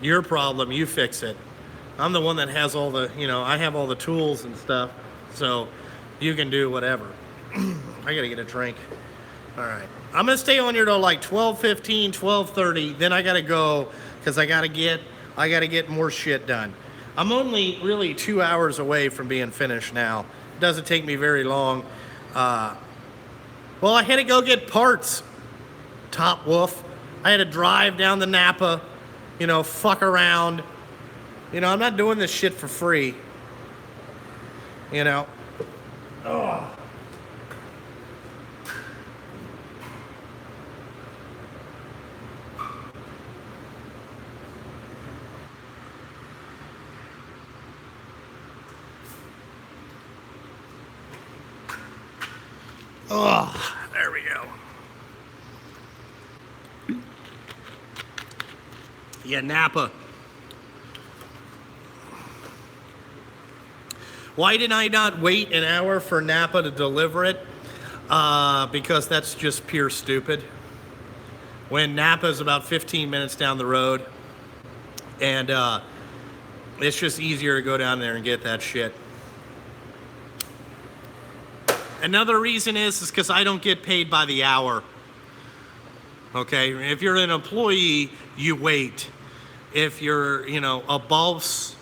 Your problem, you fix it. I'm the one that has all the, you know, I have all the tools and stuff. So you can do whatever. I gotta get a drink. All right. I'm gonna stay on here till like 12:15, 12:30. Then I gotta go, because I gotta get more shit done. I'm only really 2 hours away from being finished now. It doesn't take me very long. Well, I had to go get parts, Top Wolf. I had to drive down to Napa, you know, fuck around. You know, I'm not doing this shit for free. You know. Ugh. Oh, there we go. Yeah, Napa. Why did I not wait an hour for Napa to deliver it? Because that's just pure stupid. when Napa's about 15 minutes down the road, and it's just easier to go down there and get that shit. Another reason is because I don't get paid by the hour. Okay, if you're an employee, you wait. If you're, a boss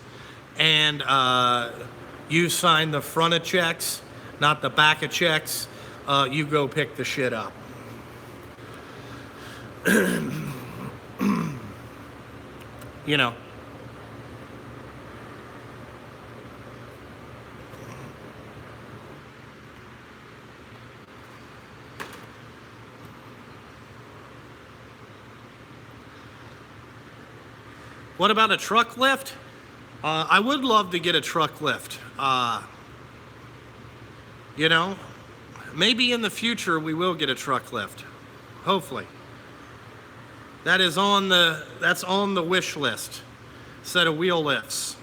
and you sign the front of checks, not the back of checks, you go pick the shit up. What about a truck lift? I would love to get a truck lift. Maybe in the future we will get a truck lift. Hopefully. That's on the wish list. Set of wheel lifts.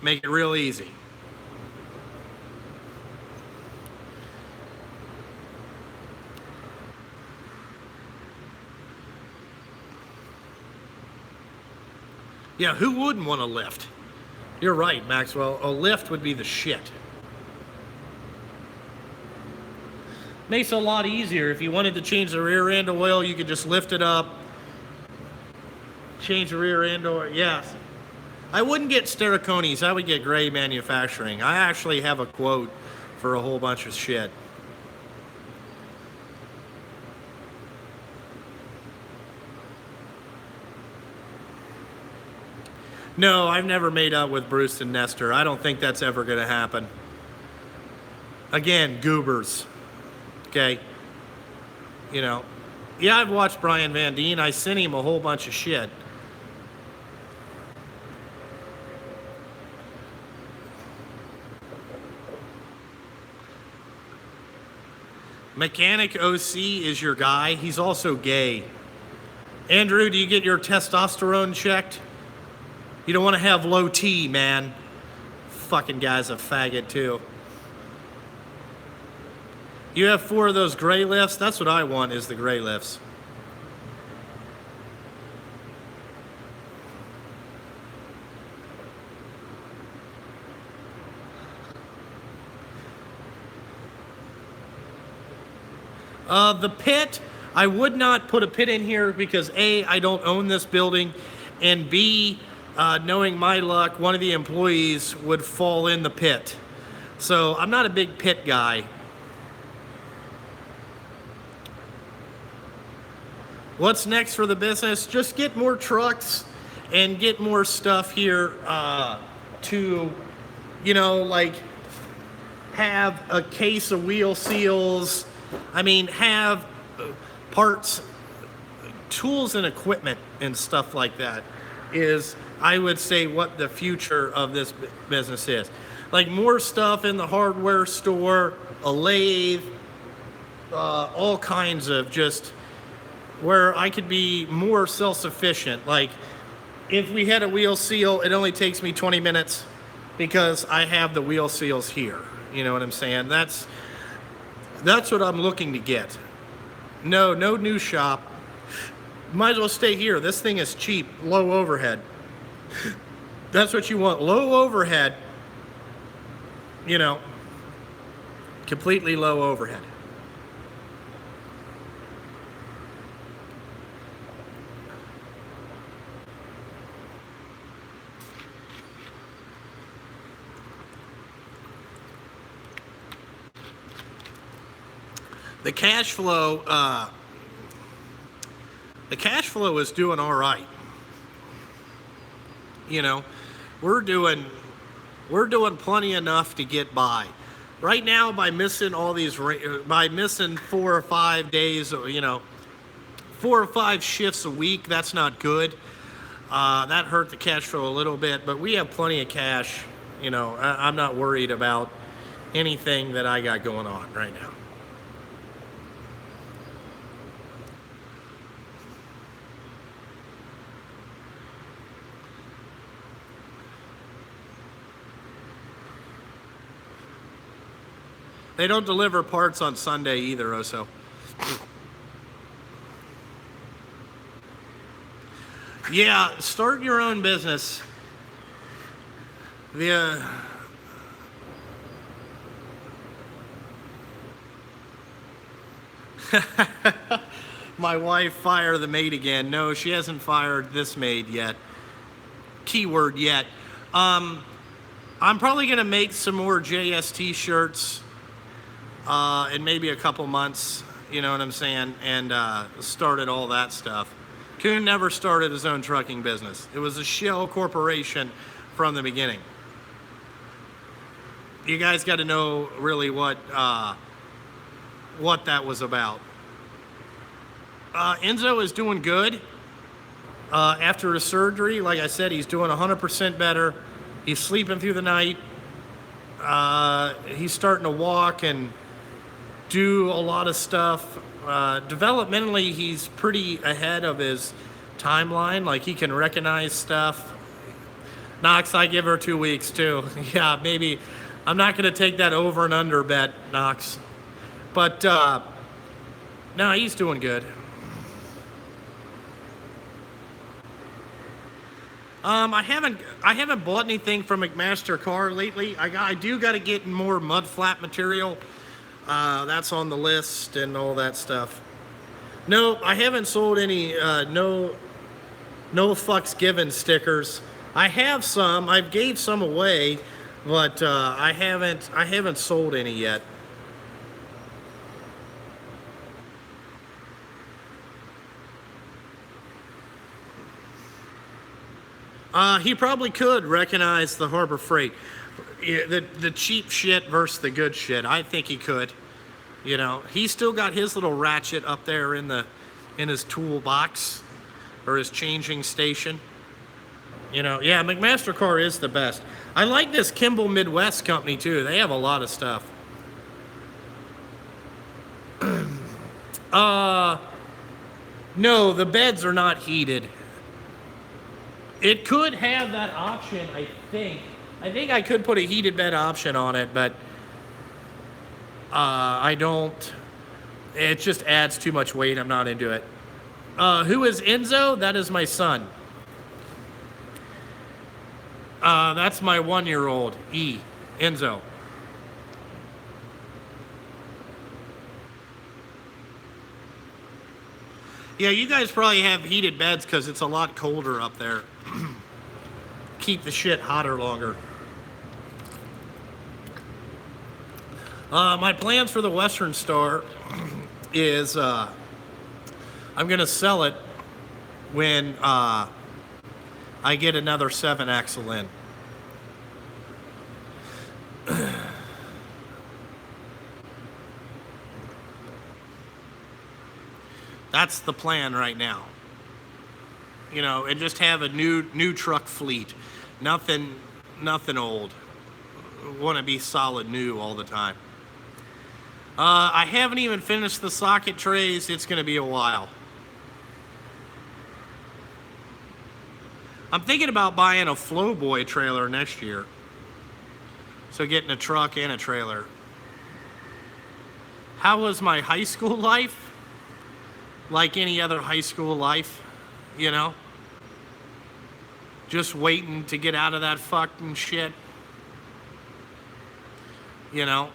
Make it real easy. Yeah, who wouldn't want a lift? You're right, Maxwell. A lift would be the shit. Makes it a lot easier. If you wanted to change the rear end oil, you could just lift it up. Change the rear end oil. Yes. I wouldn't get Sterconis. I would get Gray Manufacturing. I actually have a quote for a whole bunch of shit. No, I've never made up with Bruce and Nestor. I don't think that's ever going to happen. Again, goobers. Okay? Yeah, I've watched Brian Van Dien. I sent him a whole bunch of shit. Mechanic OC is your guy. He's also gay. Andrew, do you get your testosterone checked? You don't want to have low T, man. Fucking guy's a faggot, too. You have 4 of those gray lifts? That's what I want, is the gray lifts. The pit, I would not put a pit in here because A, I don't own this building, and B, knowing my luck, one of the employees would fall in the pit. So I'm not a big pit guy. What's next for the business? Just get more trucks and get more stuff here to, have a case of wheel seals. Have parts, tools and equipment and stuff like that is, I would say, what the future of this business is. Like more stuff in the hardware store, a lathe, all kinds of just where I could be more self-sufficient. Like if we had a wheel seal, it only takes me 20 minutes because I have the wheel seals here. You know what I'm saying? That's what I'm looking to get. No new shop. Might as well stay here. This thing is cheap, low overhead. That's what you want, low overhead. Completely low overhead. The cash flow is doing all right. We're doing plenty enough to get by. Right now, by missing 4 or 5 days, 4 or 5 shifts a week, that's not good. That hurt the cash flow a little bit, but we have plenty of cash. I'm not worried about anything that I got going on right now. They don't deliver parts on Sunday either, Oso. Yeah, start your own business. The my wife fire the maid again. No, she hasn't fired this maid yet. Keyword yet. I'm probably gonna make some more JST shirts in maybe a couple months. You know what I'm saying? And started all that stuff. Kuhn never started his own trucking business. It was a shell corporation from the beginning. You guys got to know really what that was about. Enzo is doing good after his surgery. Like I said, he's doing 100% better. He's sleeping through the night. He's starting to walk and do a lot of stuff. Developmentally, he's pretty ahead of his timeline. Like, he can recognize stuff. Knox, I give her 2 weeks too. Yeah, maybe. I'm not going to take that over and under bet, Knox. But no, he's doing good. I haven't bought anything from McMaster Car lately. I do got to get more mud flap material. That's on the list and all that stuff. No, I haven't sold any no fucks given stickers. I have some. I gave some away, but I haven't sold any yet. He probably could recognize the Harbor Freight. The cheap shit versus the good shit. I think he could. You know, he's still got his little ratchet up there in his toolbox or his changing station. You know, yeah, McMaster Car is the best. I like this Kimball Midwest company too. They have a lot of stuff. No, the beds are not heated. It could have that option, I think. I think I could put a heated bed option on it, but I don't. It just adds too much weight. I'm not into it. Who is Enzo? That is my son. That's my 1-year-old, Enzo. Yeah, you guys probably have heated beds because it's a lot colder up there. Keep the shit hotter longer. My plans for the Western Star is I'm going to sell it when I get another 7-axle in. That's the plan right now. You know, and just have a new truck fleet. Nothing old. Want to be solid new all the time. I haven't even finished the socket trays. It's going to be a while. I'm thinking about buying a Flowboy trailer next year. So getting a truck and a trailer. How was my high school life? Like any other high school life, you know? Just waiting to get out of that fucking shit. You know?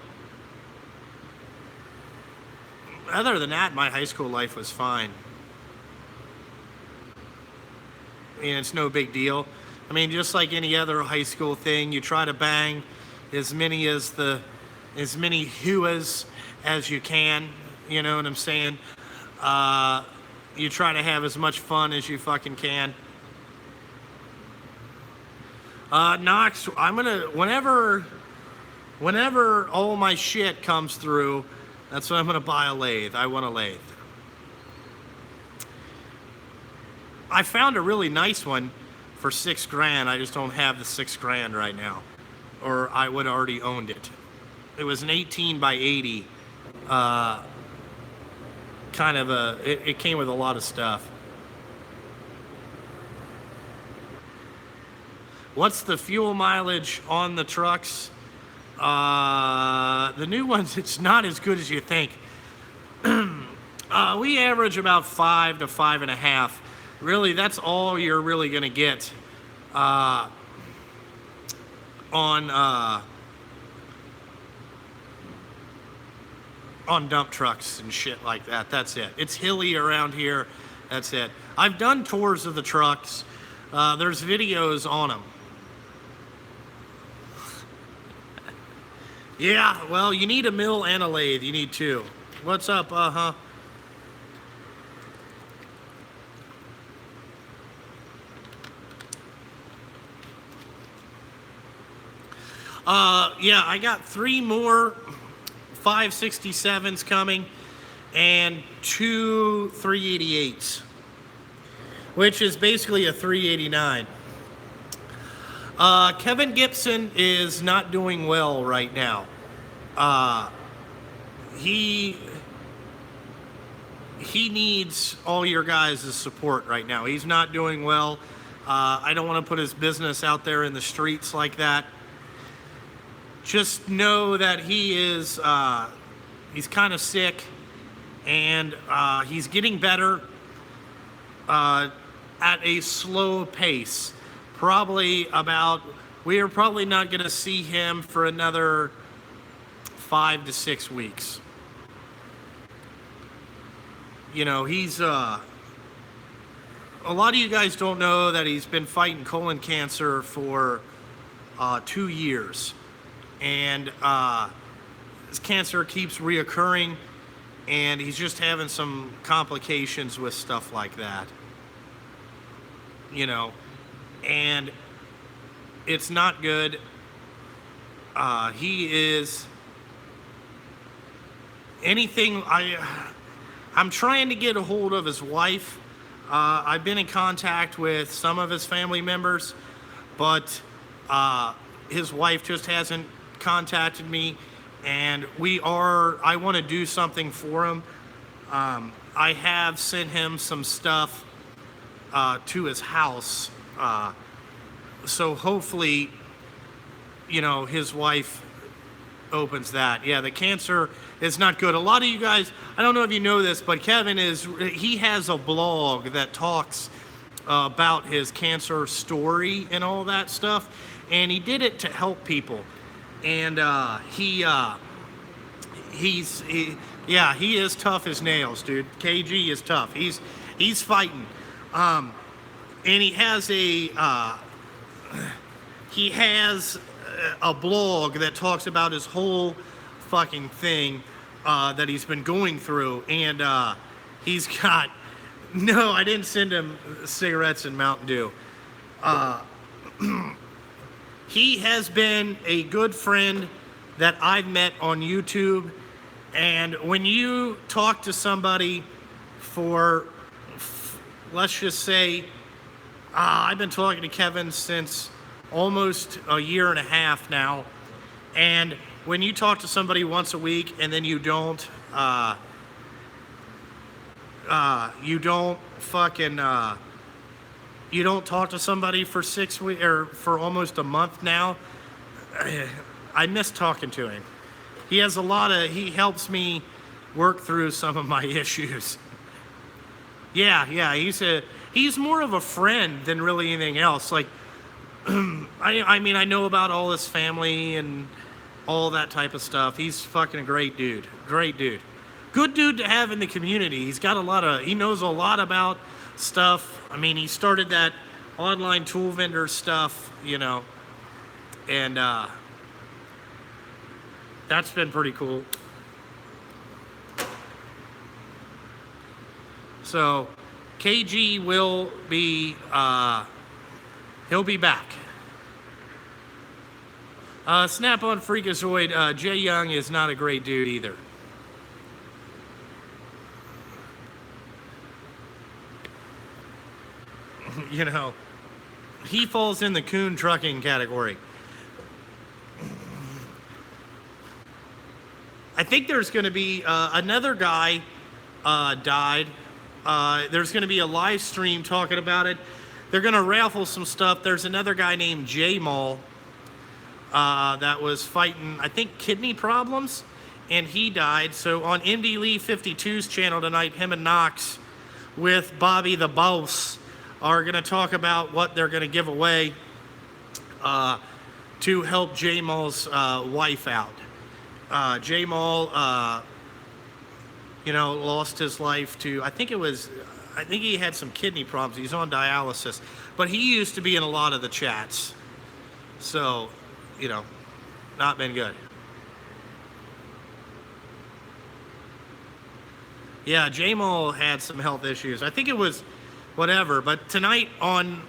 Other than that, my high school life was fine. I mean, it's no big deal. I mean, just like any other high school thing, you try to bang as many huas as you can. You know what I'm saying? You try to have as much fun as you fucking can. Knox, I'm gonna, whenever all my shit comes through, that's when I'm gonna buy a lathe. I want a lathe. I found a really nice one for $6,000. I just don't have the $6,000 right now, or I would have already owned it. It was an 18 by 80. Kind of it came with a lot of stuff. What's the fuel mileage on the trucks? The new ones, it's not as good as you think. We average about 5 to 5.5. really, that's all you're really going to get on dump trucks and shit like that. That's it. It's hilly around here. That's it. I've done tours of the trucks. There's videos on them. Yeah, well, you need a mill and a lathe. You need two. What's up? Yeah, I got 3 more 567s coming and 2 388s, which is basically a 389. Kevin Gibson is not doing well right now. He needs all your guys' support right now. He's not doing well. I don't want to put his business out there in the streets like that. Just know that he is, he's kind of sick, and he's getting better at a slow pace. We are probably not going to see him for another 5 to 6 weeks. You know, he's, a lot of you guys don't know that he's been fighting colon cancer for 2 years. And his cancer keeps reoccurring, and he's just having some complications with stuff like that. You know, and it's not good. He is anything. I'm trying to get a hold of his wife. I've been in contact with some of his family members, but his wife just hasn't contacted me, and I want to do something for him. I have sent him some stuff to his house, so hopefully, you know, his wife opens that. Yeah, the cancer is not good. A lot of you guys, I don't know if you know this, but Kevin he has a blog that talks about his cancer story and all that stuff, and he did it to help people. And he is tough as nails, dude. KG is tough. He's fighting. And he has a blog that talks about his whole fucking thing that he's been going through. And he's got, no, I didn't send him cigarettes and Mountain Dew. He has been a good friend that I've met on YouTube, and when you talk to somebody for, let's just say, I've been talking to Kevin since almost a year and a half now, and when you talk to somebody once a week and then you don't talk to somebody for 6 weeks or for almost a month now, I miss talking to him. He helps me work through some of my issues. Yeah, he's more of a friend than really anything else. Like, I mean, I know about all his family and all that type of stuff. He's fucking a great dude. Great dude. Good dude to have in the community. He knows a lot about stuff. I mean, he started that online tool vendor stuff, you know, and that's been pretty cool. So KG will be he'll be back. Snap on Freakazoid, Jay Young is not a great dude either. You know, he falls in the coon trucking category. I think there's going to be another guy died. There's going to be a live stream talking about it. They're going to raffle some stuff. There's another guy named J Mall that was fighting, I think, kidney problems, and he died. So on MD Lee 52's channel tonight, him and Knox with Bobby the Boss are going to talk about what they're going to give away to help Jamal's wife out. Jamal, lost his life to, I think he had some kidney problems. He's on dialysis. But he used to be in a lot of the chats. So, not been good. Yeah, Jamal had some health issues. I think it was whatever. But tonight on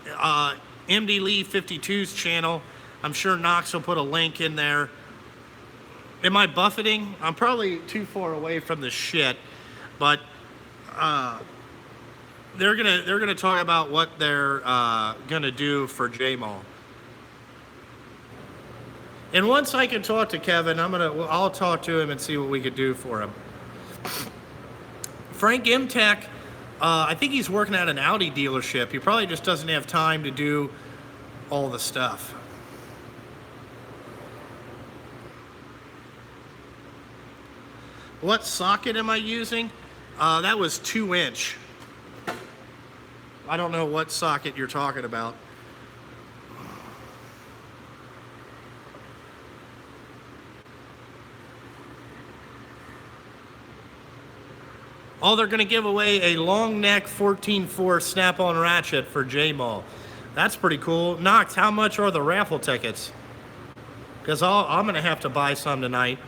MD Lee 52's channel, I'm sure Knox will put a link in there. Am I buffeting? I'm probably too far away from the shit, but they're gonna talk about what they're gonna do for Jamal. And once I can talk to Kevin, I'll talk to him and see what we could do for him. Frank Imtech, I think he's working at an Audi dealership. He probably just doesn't have time to do all the stuff. What socket am I using? That was 2-inch. I don't know what socket you're talking about. Oh, they're going to give away a long neck 14.4 snap-on ratchet for Jamal. That's pretty cool. Knox, how much are the raffle tickets? Because I'm going to have to buy some tonight.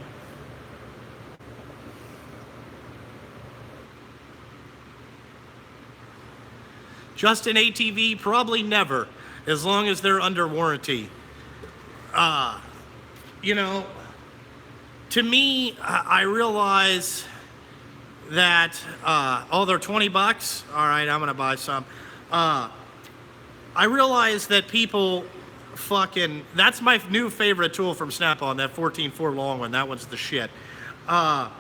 Just an ATV? Probably never, as long as they're under warranty. To me, I realize that, they're $20? All right, I'm gonna buy some. I realize that people that's my new favorite tool from Snap-on, that 14.4 long one. That one's the shit. I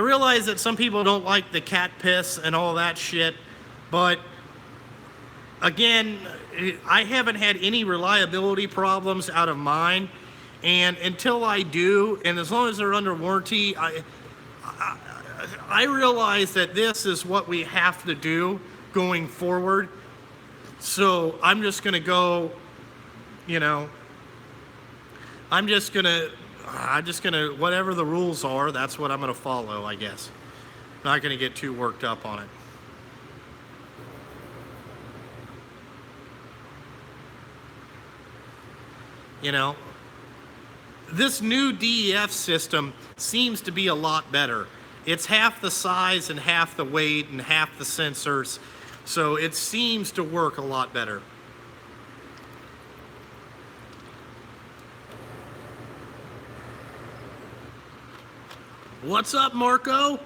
realize that some people don't like the cat piss and all that shit. But again, I haven't had any reliability problems out of mine, and until I do, and as long as they're under warranty, I realize that this is what we have to do going forward. So I'm just gonna go, whatever the rules are, that's what I'm gonna follow, I guess. Not gonna get too worked up on it. This new DEF system seems to be a lot better. It's half the size and half the weight and half the sensors, so it seems to work a lot better. What's up, Marco?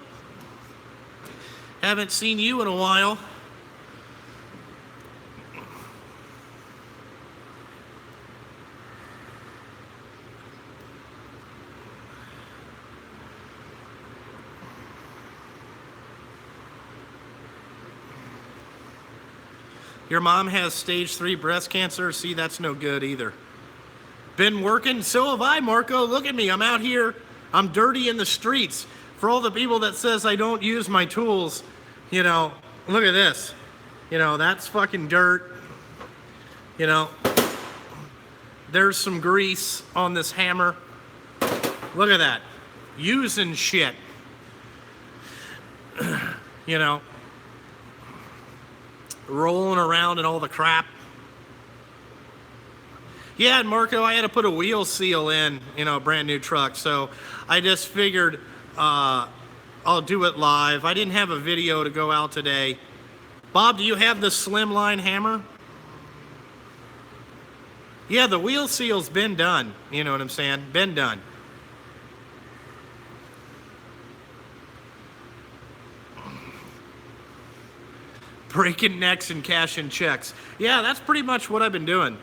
Haven't seen you in a while. Your mom has stage 3 breast cancer. See, that's no good either. Been working? So have I, Marco. Look at me. I'm out here. I'm dirty in the streets. For all the people that says I don't use my tools, look at this. That's fucking dirt. There's some grease on this hammer. Look at that. Using shit. Rolling around in all the crap. Yeah, and Marco, I had to put a wheel seal in, a brand new truck. So I just figured I'll do it live. I didn't have a video to go out today. Bob, do you have the slimline hammer? Yeah, the wheel seal's been done. You know what I'm saying? Been done. Breaking necks and cashing checks. Yeah, that's pretty much what I've been doing,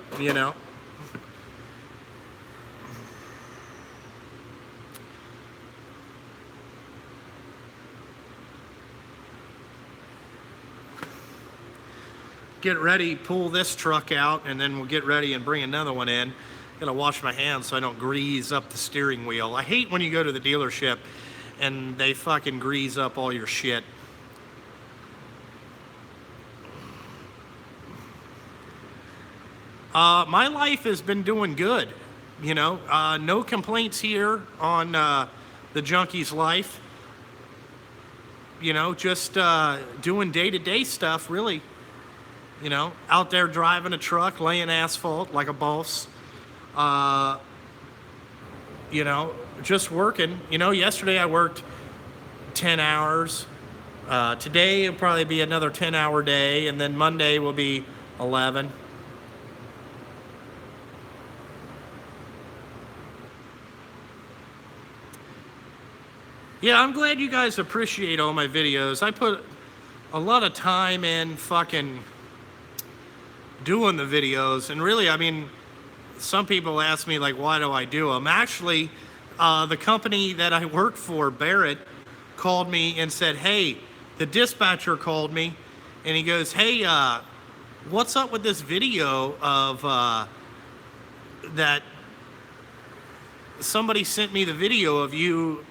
Get ready, pull this truck out, and then we'll get ready and bring another one in. Gonna wash my hands so I don't grease up the steering wheel. I hate when you go to the dealership and they fucking grease up all your shit. My life has been doing good. You know, no complaints here on the Junkie's life. You know, just doing day-to-day stuff, really. You know, out there driving a truck, laying asphalt like a boss. You know, just working. You know, yesterday I worked 10 hours. Today will probably be another 10-hour day, and then Monday will be 11. Yeah, I'm glad you guys appreciate all my videos. I put a lot of time in fucking doing the videos, and really, I mean, some people ask me, like, why do I do them? Actually, the company that I work for, Barrett, called me and said, hey, the dispatcher called me, and he goes, hey, what's up with this video of that somebody sent me the video of you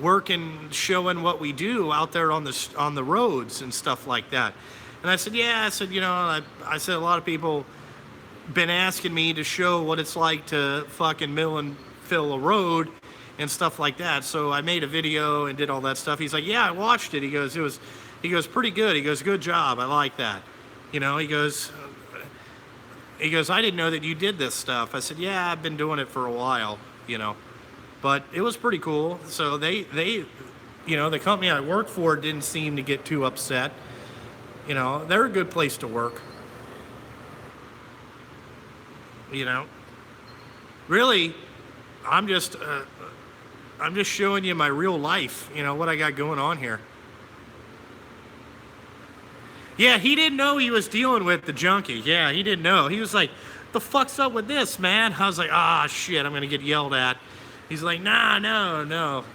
working, showing what we do out there on the roads and stuff like that. And I said, yeah. I said, you know, I said a lot of people been asking me to show what it's like to fucking mill and fill a road and stuff like that. So I made a video and did all that stuff. He's like, yeah, I watched it. He goes, pretty good. He goes, good job. I like that. You know, he goes, I didn't know that you did this stuff. I said, yeah, I've been doing it for a while, you know, but it was pretty cool. So they, you know, the company I work for didn't seem to get too upset. You know, they're a good place to work. You know, really, I'm just showing you my real life, you know, what I got going on here. Yeah, he didn't know he was dealing with the junkie. Yeah, he didn't know. He was like, the fuck's up with this, man? I was like, ah, shit, I'm going to get yelled at. He's like, nah, no.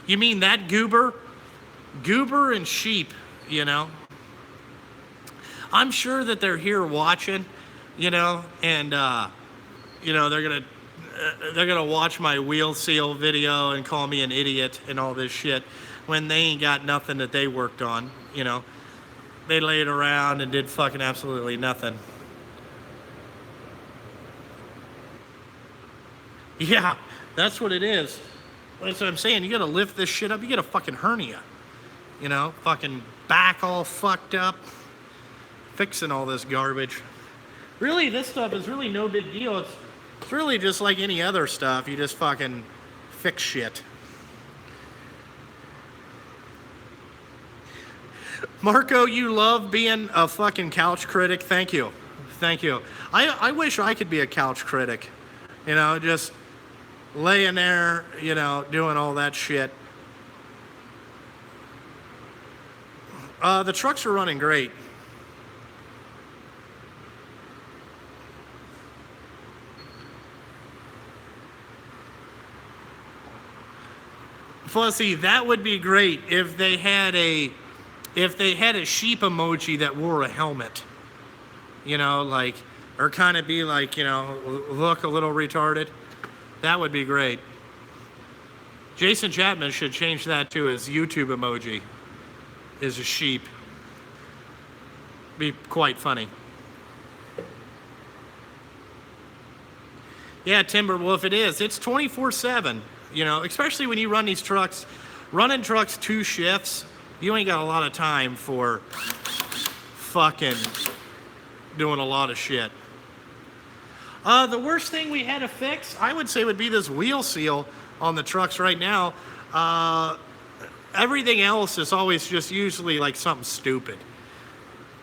You mean that goober? Goober and sheep, you know? I'm sure that they're here watching, you know, and, you know, they're gonna watch my wheel seal video and call me an idiot and all this shit when they ain't got nothing that they worked on, you know? They laid around and did fucking absolutely nothing. Yeah, that's what it is. That's what I'm saying. You gotta lift this shit up. You get a fucking hernia. You know, fucking back all fucked up. Fixing all this garbage. Really, this stuff is really no big deal. It's really just like any other stuff. You just fucking fix shit. Marco, you love being a fucking couch critic. Thank you. Thank you. I wish I could be a couch critic. You know, just laying there, you know, doing all that shit. The trucks are running great. Fussy, that would be great if they had a sheep emoji that wore a helmet. You know, like, or kind of be like, you know, look a little retarded. That would be great. Jason Chapman should change that to his YouTube emoji. Is a sheep. Be quite funny. Yeah, Timberwolf, it is. It's 24/7. You know, especially when you run these trucks. Running trucks 2 shifts, you ain't got a lot of time for fucking doing a lot of shit. The worst thing we had to fix, I would say, would be this wheel seal on the trucks right now. Everything else is always just usually like something stupid,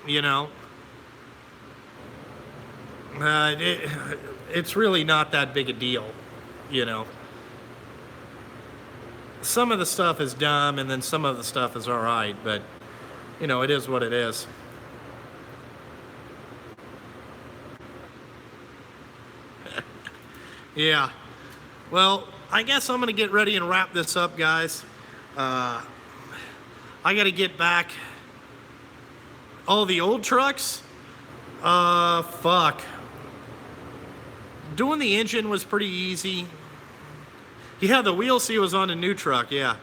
you know? It's really not that big a deal, you know? Some of the stuff is dumb and then some of the stuff is all right, but, you know, it is what it is. Yeah. Well, I guess I'm going to get ready and wrap this up, guys. I got to get back. Oh, the old trucks? Fuck. Doing the engine was pretty easy. Yeah, the wheel seal was on the new truck, yeah.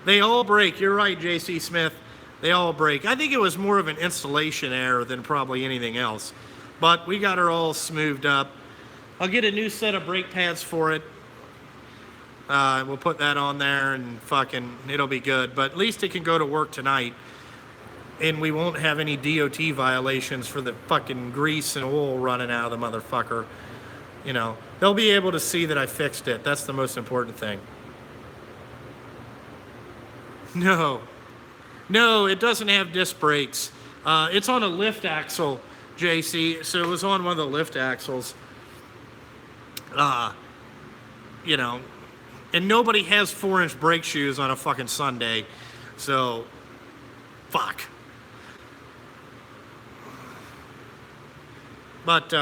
They all break. You're right, J.C. Smith. They all break. I think it was more of an installation error than probably anything else. But we got her all smoothed up. I'll get a new set of brake pads for it. We'll put that on there and fucking, it'll be good. But at least it can go to work tonight. And we won't have any DOT violations for the fucking grease and oil running out of the motherfucker. You know, they'll be able to see that I fixed it. That's the most important thing. No, it doesn't have disc brakes. It's on a lift axle, JC, so it was on one of the lift axles. You know, and nobody has 4-inch brake shoes on a fucking Sunday, so, fuck. But,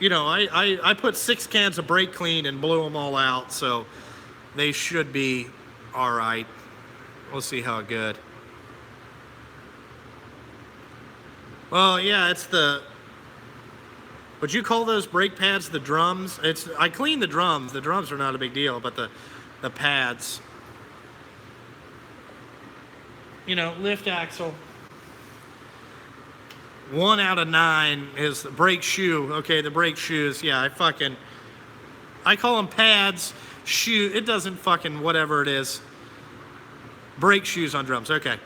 you know, I put 6 cans of brake clean and blew them all out, so they should be all right. We'll see how good. Well, yeah, it's the... Would you call those brake pads the drums? I cleaned the drums. The drums are not a big deal, but the pads. You know, lift axle. 1 out of 9 is the brake shoe. Okay, the brake shoes. Yeah, I call them pads, shoe. It doesn't fucking whatever it is. Brake shoes on drums. Okay.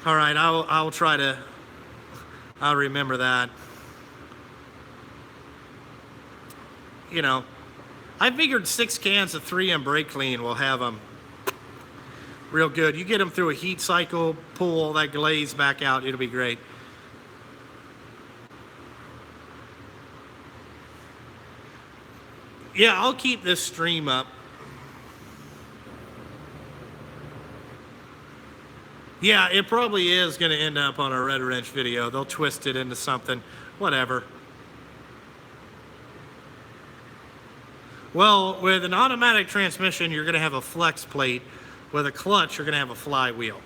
All right, I'll remember that. You know, I figured 6 cans of 3M brake clean will have them real good. You get them through a heat cycle, pull all that glaze back out, it'll be great. Yeah, I'll keep this stream up. Yeah, it probably is going to end up on a Red Wrench video. They'll twist it into something, whatever. Well, with an automatic transmission, you're going to have a flex plate. With a clutch, you're going to have a flywheel.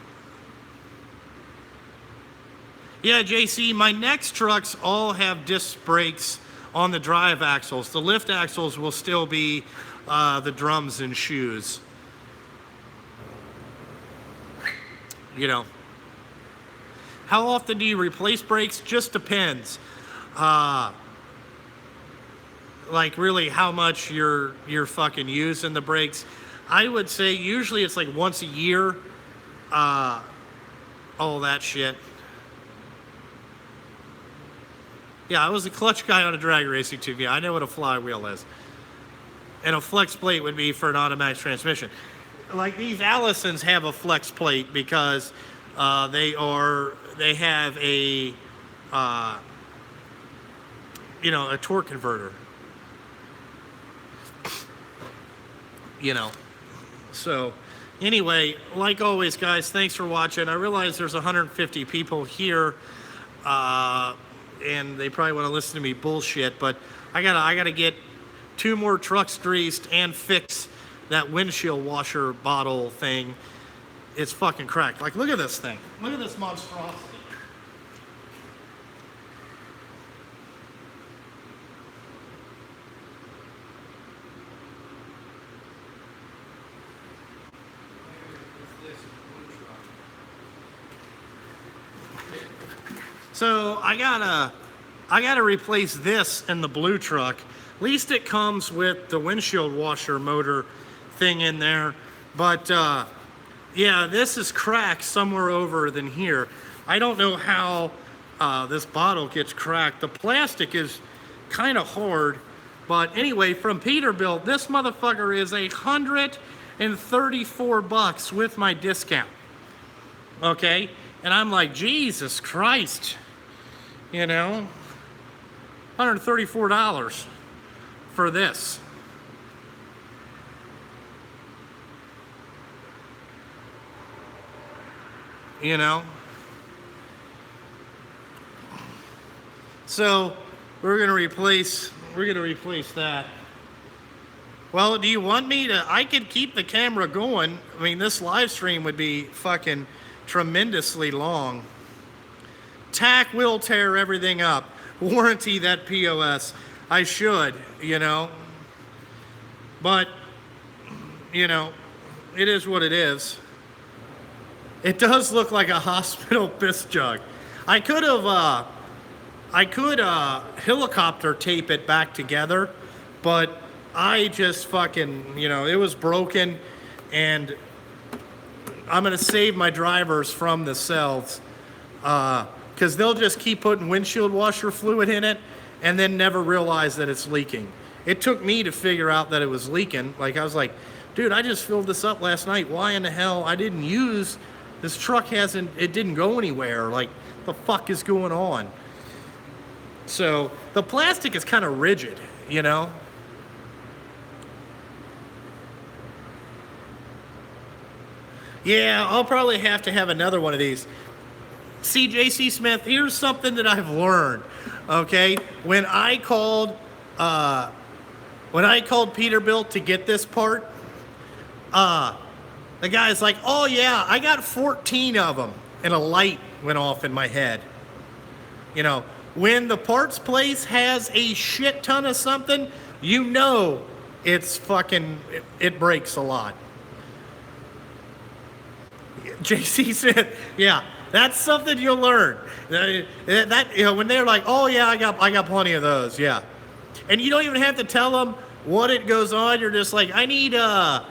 Yeah, JC, my next trucks all have disc brakes on the drive axles. The lift axles will still be the drums and shoes. You know, how often do you replace brakes? Just depends. Like really how much you're fucking using the brakes. I would say usually it's like once a year. All that shit. Yeah, I was a clutch guy on a drag racing team. Yeah, I know what a flywheel is. And a flex plate would be for an automatic transmission. Like these Allisons have a flex plate because they have a you know, a torque converter. You know, so anyway, like always, guys, thanks for watching. I realize there's 150 people here, and they probably want to listen to me bullshit, but I gotta get 2 more trucks greased and fix that windshield washer bottle thing. It's fucking cracked. Like, look at this thing. Look at this monstrosity. So I gotta replace this in the blue truck. At least it comes with the windshield washer motor thing in there, but yeah, this is cracked somewhere over than here. I don't know how this bottle gets cracked. The plastic is kind of hard, but anyway, from Peterbilt, this motherfucker is $134 with my discount. Okay, and I'm like, Jesus Christ, you know, $134 for this. You know, so we're gonna replace that. Well, do you want me to? I could keep the camera going. I mean, this live stream would be fucking tremendously long. Tack will tear everything up. Warranty that POS. I should, you know. But, you know, it is what it is. It does look like a hospital piss jug. I could helicopter tape it back together, but I just fucking, you know, it was broken, and I'm gonna save my drivers from the cells, because they'll just keep putting windshield washer fluid in it and then never realize that it's leaking. It took me to figure out that it was leaking. Like, I was like, dude, I just filled this up last night. Why in the hell I didn't use, this truck it didn't go anywhere. Like, the fuck is going on? So the plastic is kind of rigid, you know? Yeah, I'll probably have to have another one of these. See, JC Smith, here's something that I've learned, okay? When I called Peterbilt to get this part, the guy's like, oh yeah, I got 14 of them. And a light went off in my head. You know, when the parts place has a shit ton of something, you know it's fucking, it breaks a lot. JC Smith, yeah, that's something you'll learn. That, you know, when they're like, oh yeah, I got plenty of those, yeah. And you don't even have to tell them what it goes on. You're just like, I need a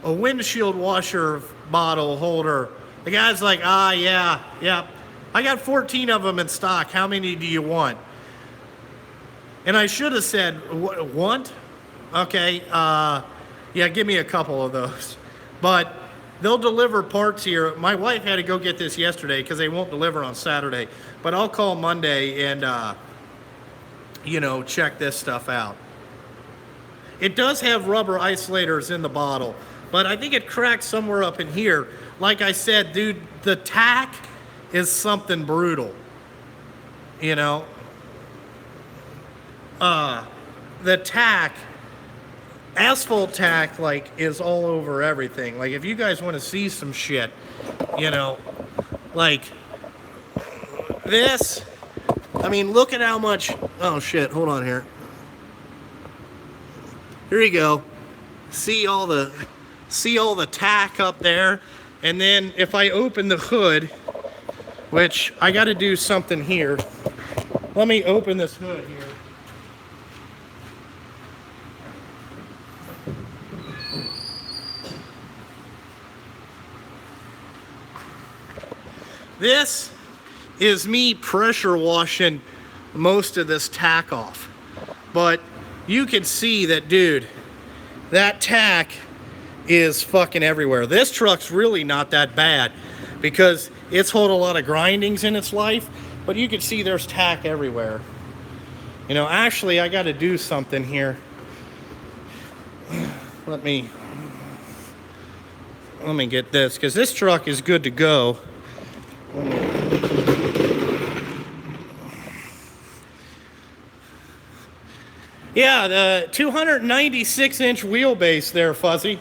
windshield washer bottle holder. The guy's like, yeah. I got 14 of them in stock. How many do you want? And I should have said, want? Okay, yeah, give me a couple of those. But they'll deliver parts here. My wife had to go get this yesterday because they won't deliver on Saturday. But I'll call Monday and, you know, check this stuff out. It does have rubber isolators in the bottle, but I think it cracked somewhere up in here. Like I said, dude, the tack is something brutal, you know? The tack, asphalt tack, like, is all over everything. Like, if you guys want to see some shit, you know, like, this, I mean, look at how much, oh shit, hold on here. Here you go. See all the tack up there. And then if I open the hood, which I got to do something here. Let me open this hood here. This is me pressure washing most of this tack off. But you can see that, dude, that tack is fucking everywhere. This truck's really not that bad because it's had a lot of grindings in its life, but you can see there's tack everywhere. You know, actually, I got to do something here. Let me get this, because this truck is good to go. Yeah, the 296-inch wheelbase there, Fuzzy.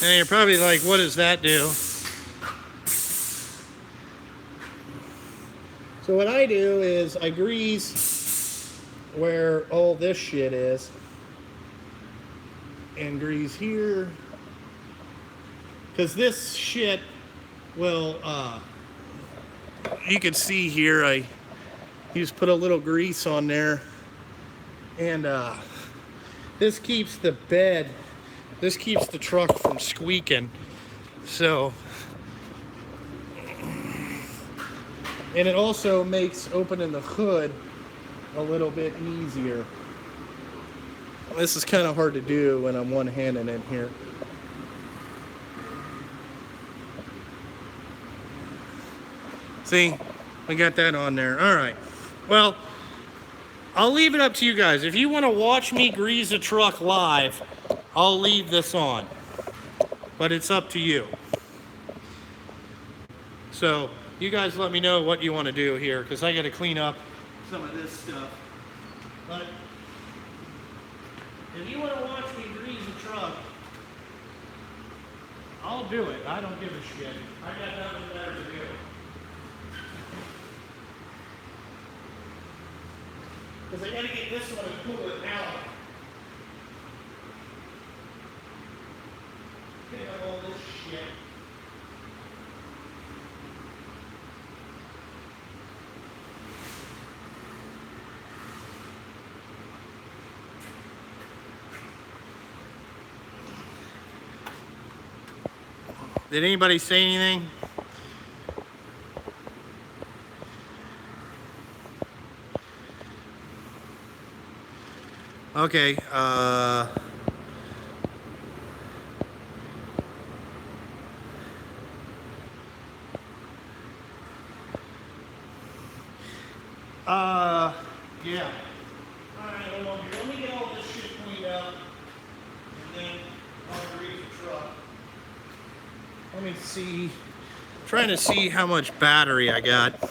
And you're probably like, what does that do? So what I do is I grease where all this shit is, and grease here, because this shit will, you can see here, I just put a little grease on there, and this keeps the bed, this keeps the truck from squeaking. So, and it also makes opening the hood a little bit easier. This is kind of hard to do when I'm one-handed in here. See, I got that on there. All right. Well, I'll leave it up to you guys. If you want to watch me grease a truck live, I'll leave this on. But it's up to you. So, you guys let me know what you want to do here, because I got to clean up some of this stuff. But if you want to watch me grease a truck, truck, I'll do it. I don't give a shit. I got nothing better to do. Because I gotta get this one and pull it out. Pick up all this shit. Did anybody say anything? Okay, yeah. Alright, hold on here. Let me get all this shit cleaned up, and then I'll read the truck. Let me see. Trying to see how much battery I got.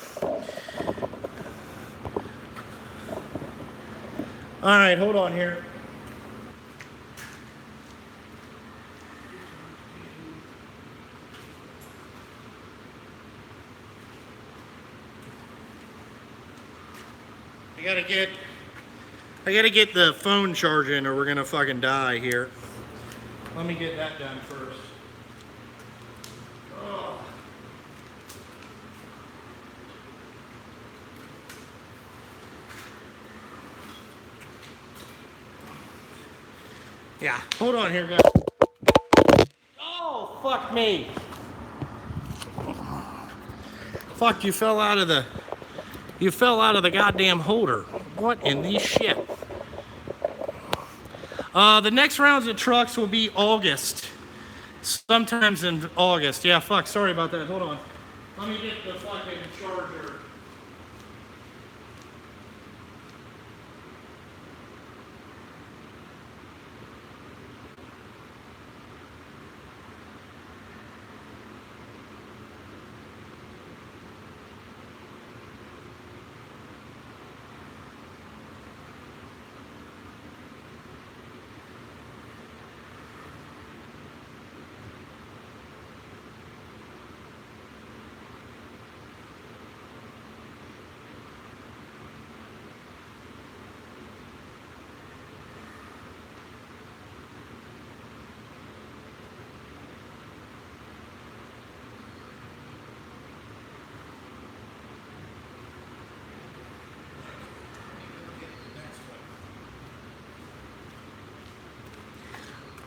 Alright, hold on here. I gotta get the phone charging or we're gonna fucking die here. Let me get that done first. Oh. Yeah, hold on here, guys. Oh, fuck me. Fuck, you fell out of the goddamn holder. What in the shit? The next rounds of trucks will be August. Sometimes in August. Yeah, fuck, sorry about that. Hold on. Let me get the fucking charger.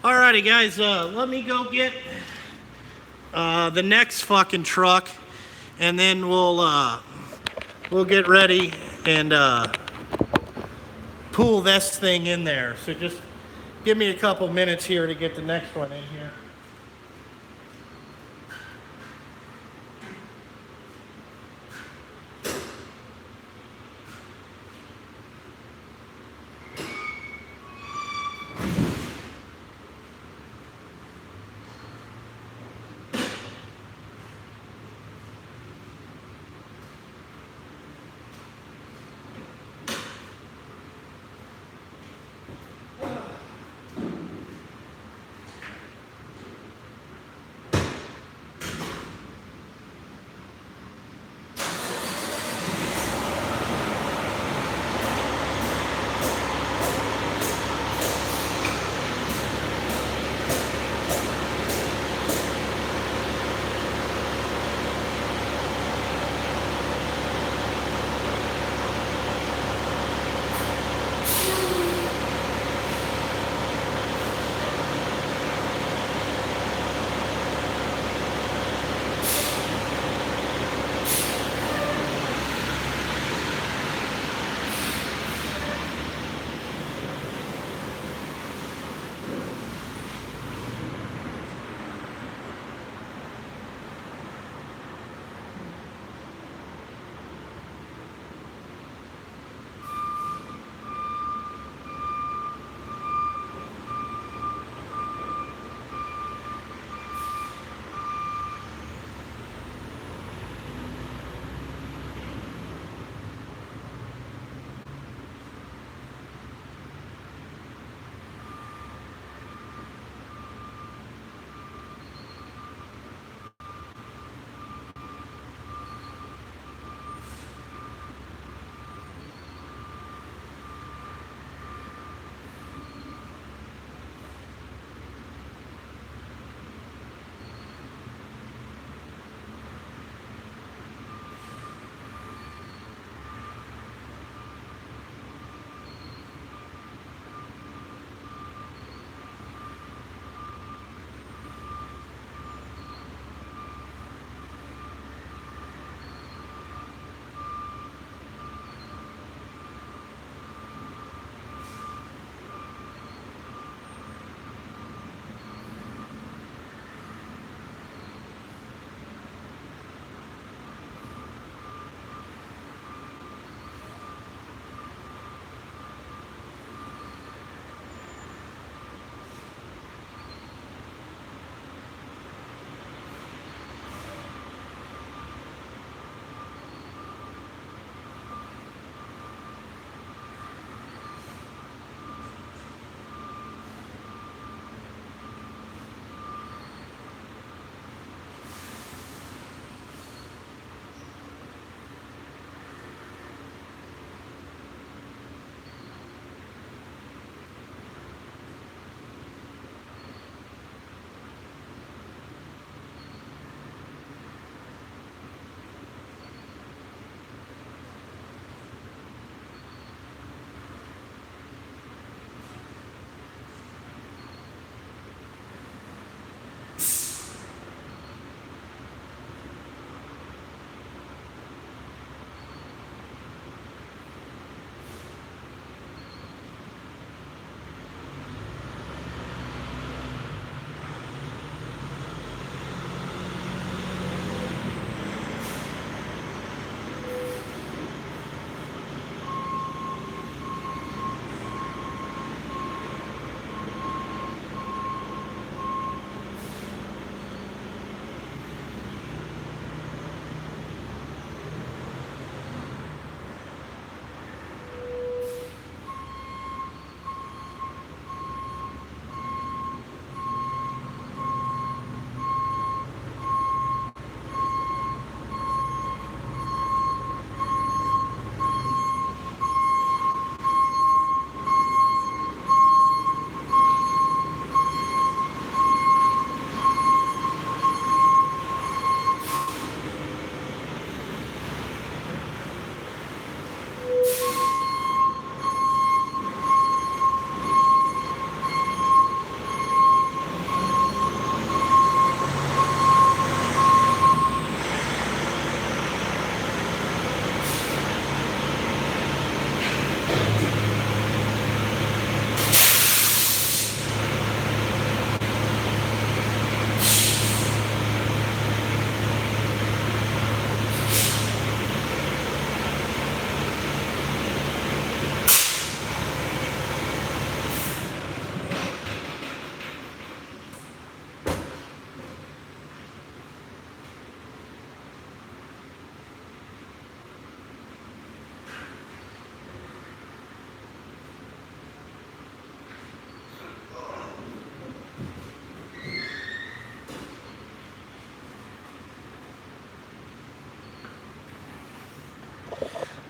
Alrighty, guys, let me go get the next fucking truck, and then we'll get ready and pull this thing in there. So just give me a couple minutes here to get the next one in here.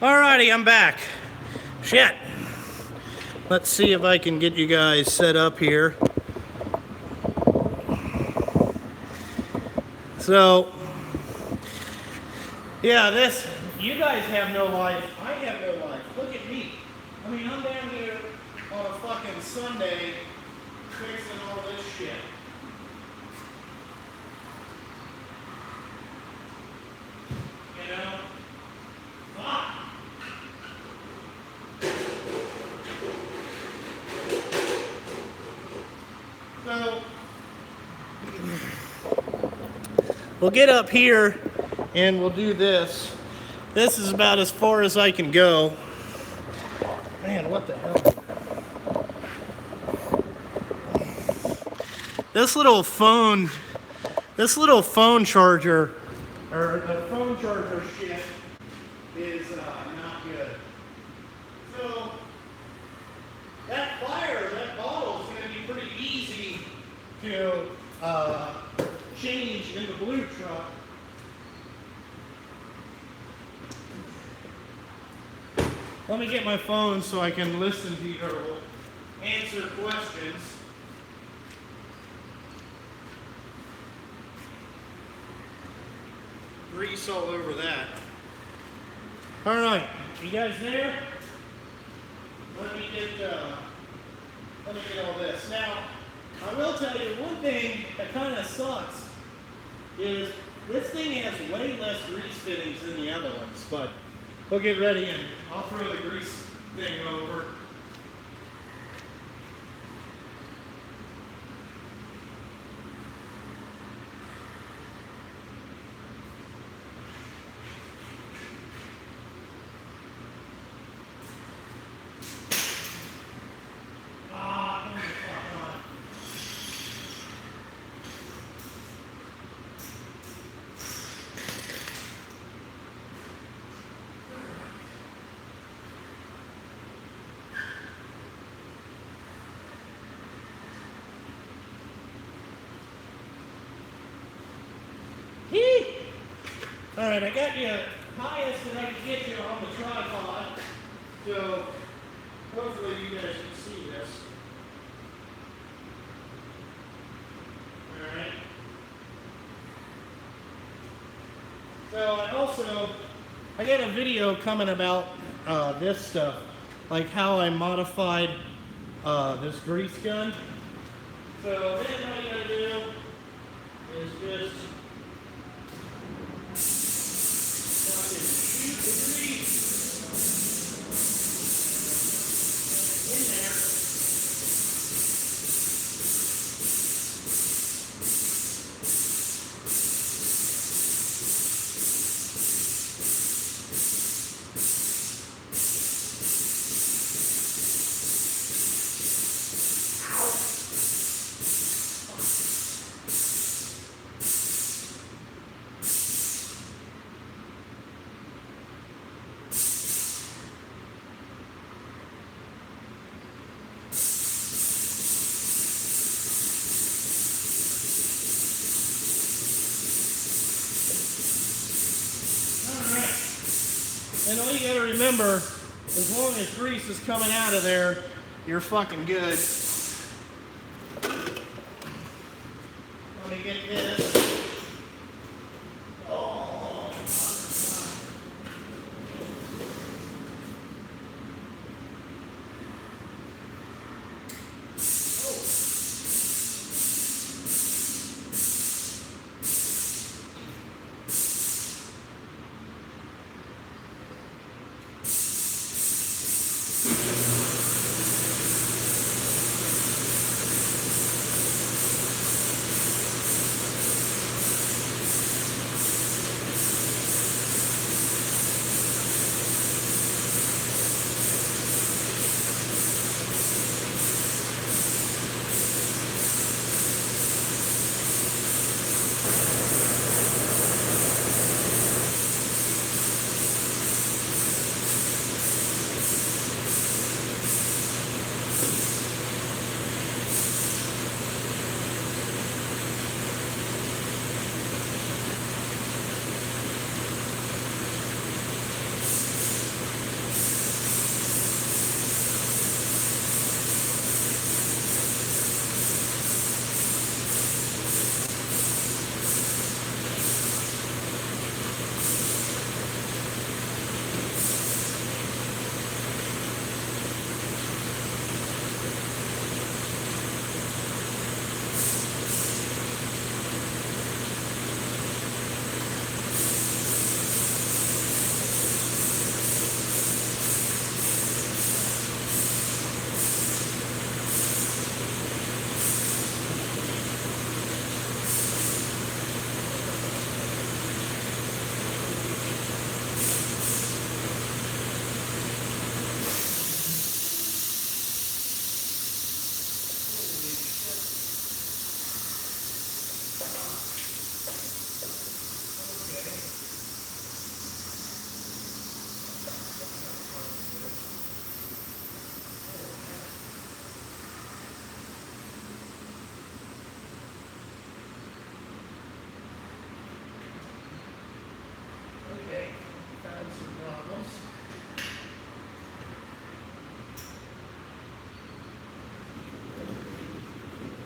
Alrighty, I'm back. Shit. Let's see if I can get you guys set up here. So, yeah, this, you guys have no life. I have no life. Look at me. I mean, I'm down here on a fucking Sunday fixing all this shit. You know? Fuck. So, we'll get up here and we'll do this. This is about as far as I can go. Man, what the hell? This little phone charger, or the phone charger shit is not good. So, that bottle is going to be pretty easy to change in the blue truck. Let me get my phone so I can listen to you or answer questions. Grease all over that. All right, you guys there? Let me get all this. Now, I will tell you one thing that kind of sucks is this thing has way less grease fittings than the other ones, but we'll get ready and I'll throw the grease thing over. All right, I got you highest that I can get you on the tripod, so hopefully you guys can see this. All right. So I got a video coming about this stuff, like how I modified this grease gun. So then what you gotta do is just shoot the grease in there. And all you gotta remember, as long as grease is coming out of there, you're fucking good. Let me get this. Oh.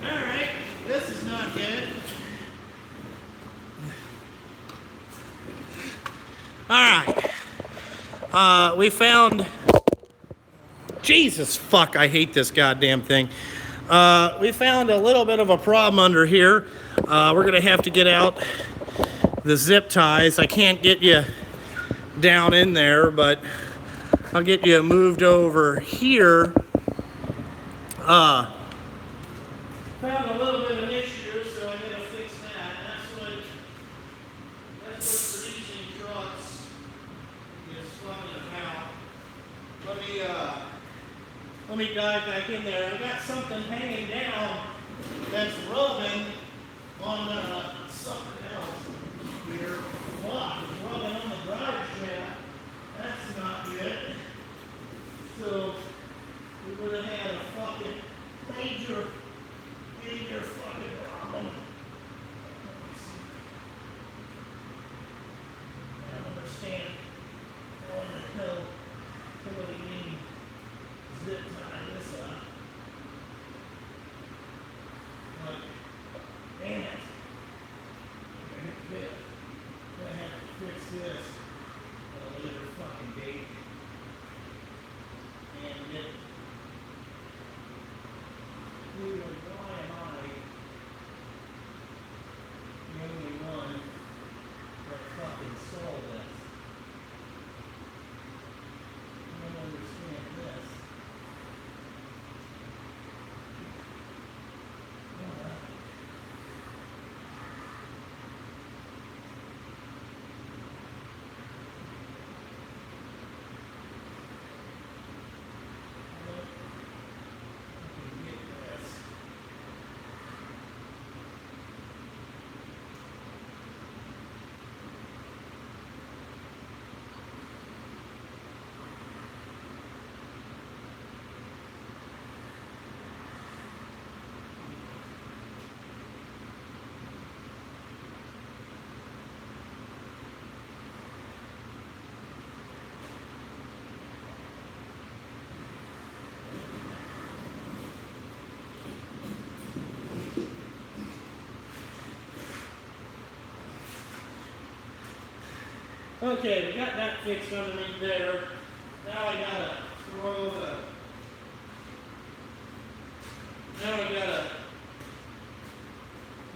Alright, this is not good. Alright. We found... Jesus fuck, I hate this goddamn thing. We found a little bit of a problem under here. We're going to have to get out the zip ties. I can't get you down in there, but I'll get you moved over here. Found a little bit of an issue, so I'm going to fix that. That's what producing trucks is fucking about. Let me dive back in there. I got something hanging down that's rubbing on something else here. Fuck, it's rubbing on the drive shaft. That's not good. So we would have had a fucking major fucking problem. I don't understand going to hell somebody needs zip tie this up. Like, damn it. I have to fix this at a later fucking date. And it, why am I the only one that fucking saw this? I don't understand this. Alright. Okay, we got that fixed underneath there. Now I gotta throw the...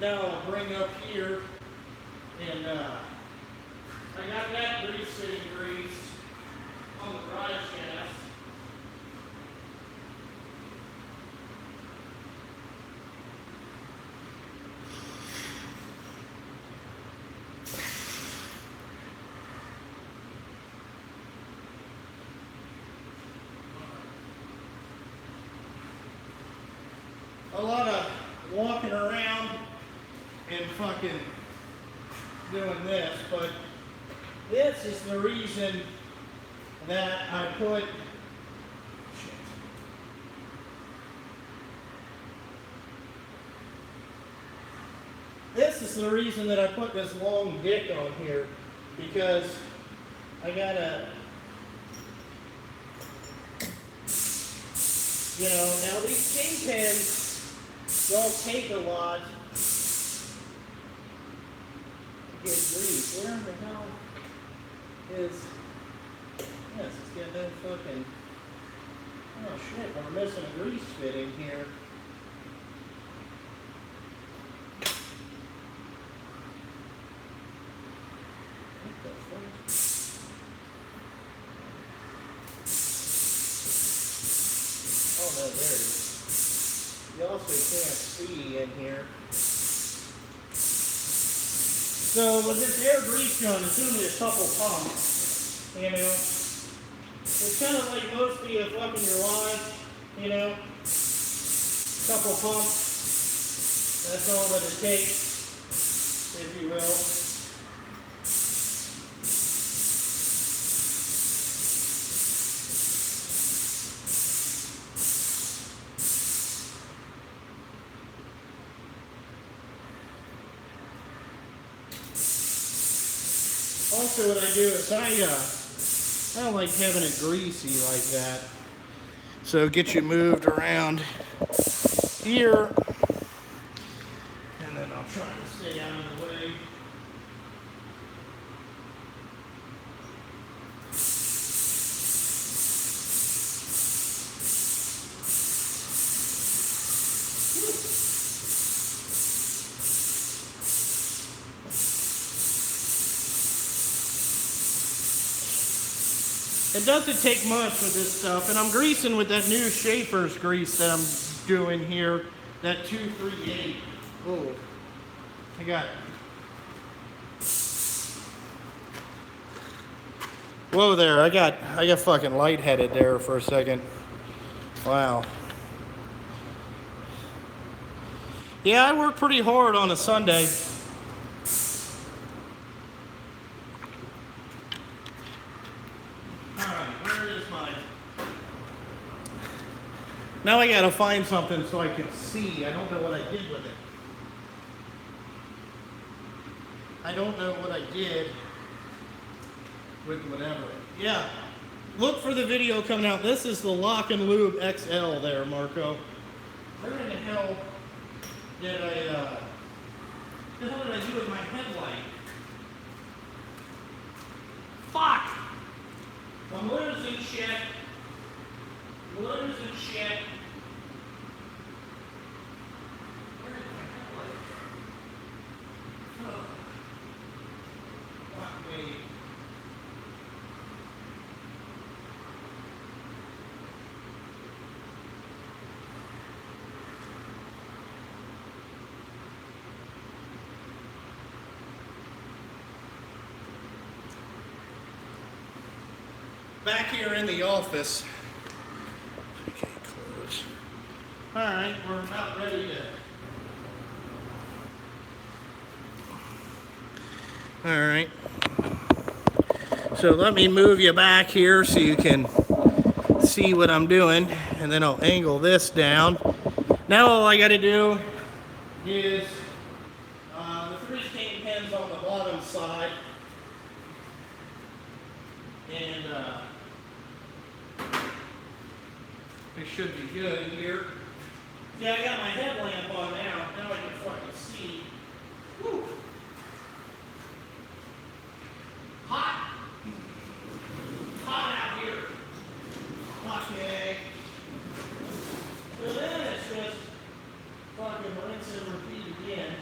Now I'll bring up here and I got that grease sitting greased on the drive shaft. A lot of walking around and fucking doing this, but this is the reason that I put this long dick on here, because I gotta, now these kingpins don't take a lot to get grease. Where the hell is, yes, it's got no fucking, oh shit, we're missing a grease fitting here. What the fuck? Oh no, there it is. You also can't see in here. So with this air grease gun, it's only a couple pumps, It's kind of like most of you fucking your line, couple pumps. That's all that it takes, if you will. Also, what I do is I don't like having it greasy like that. So get you moved around here. And then I'll try to stay out of the way. It doesn't take much with this stuff, and I'm greasing with that new Schaefer's grease that I'm doing here, that 238. Oh, I got it. Whoa there, I got fucking lightheaded there for a second. Wow. Yeah, I work pretty hard on a Sunday. Now I gotta find something so I can see. I don't know what I did with it. I don't know what I did with whatever. Yeah. Look for the video coming out. This is the Lock and Lube XL there, Marco. Where in the hell did I do with my headlight? Fuck! I'm losing shit. Losing shit. Where is my headlight? Oh. Fuck me. Back here in the office. Okay, close. Alright, we're about ready to. Alright. So let me move you back here so you can see what I'm doing. And then I'll angle this down. Now all I gotta do is the 3 cane pins on the bottom side. And it should be good here. Yeah, I got my headlamp on now. Now I can fucking see. Whew. Hot. Hot out here. Okay. So then it's just fucking rinse and repeat again.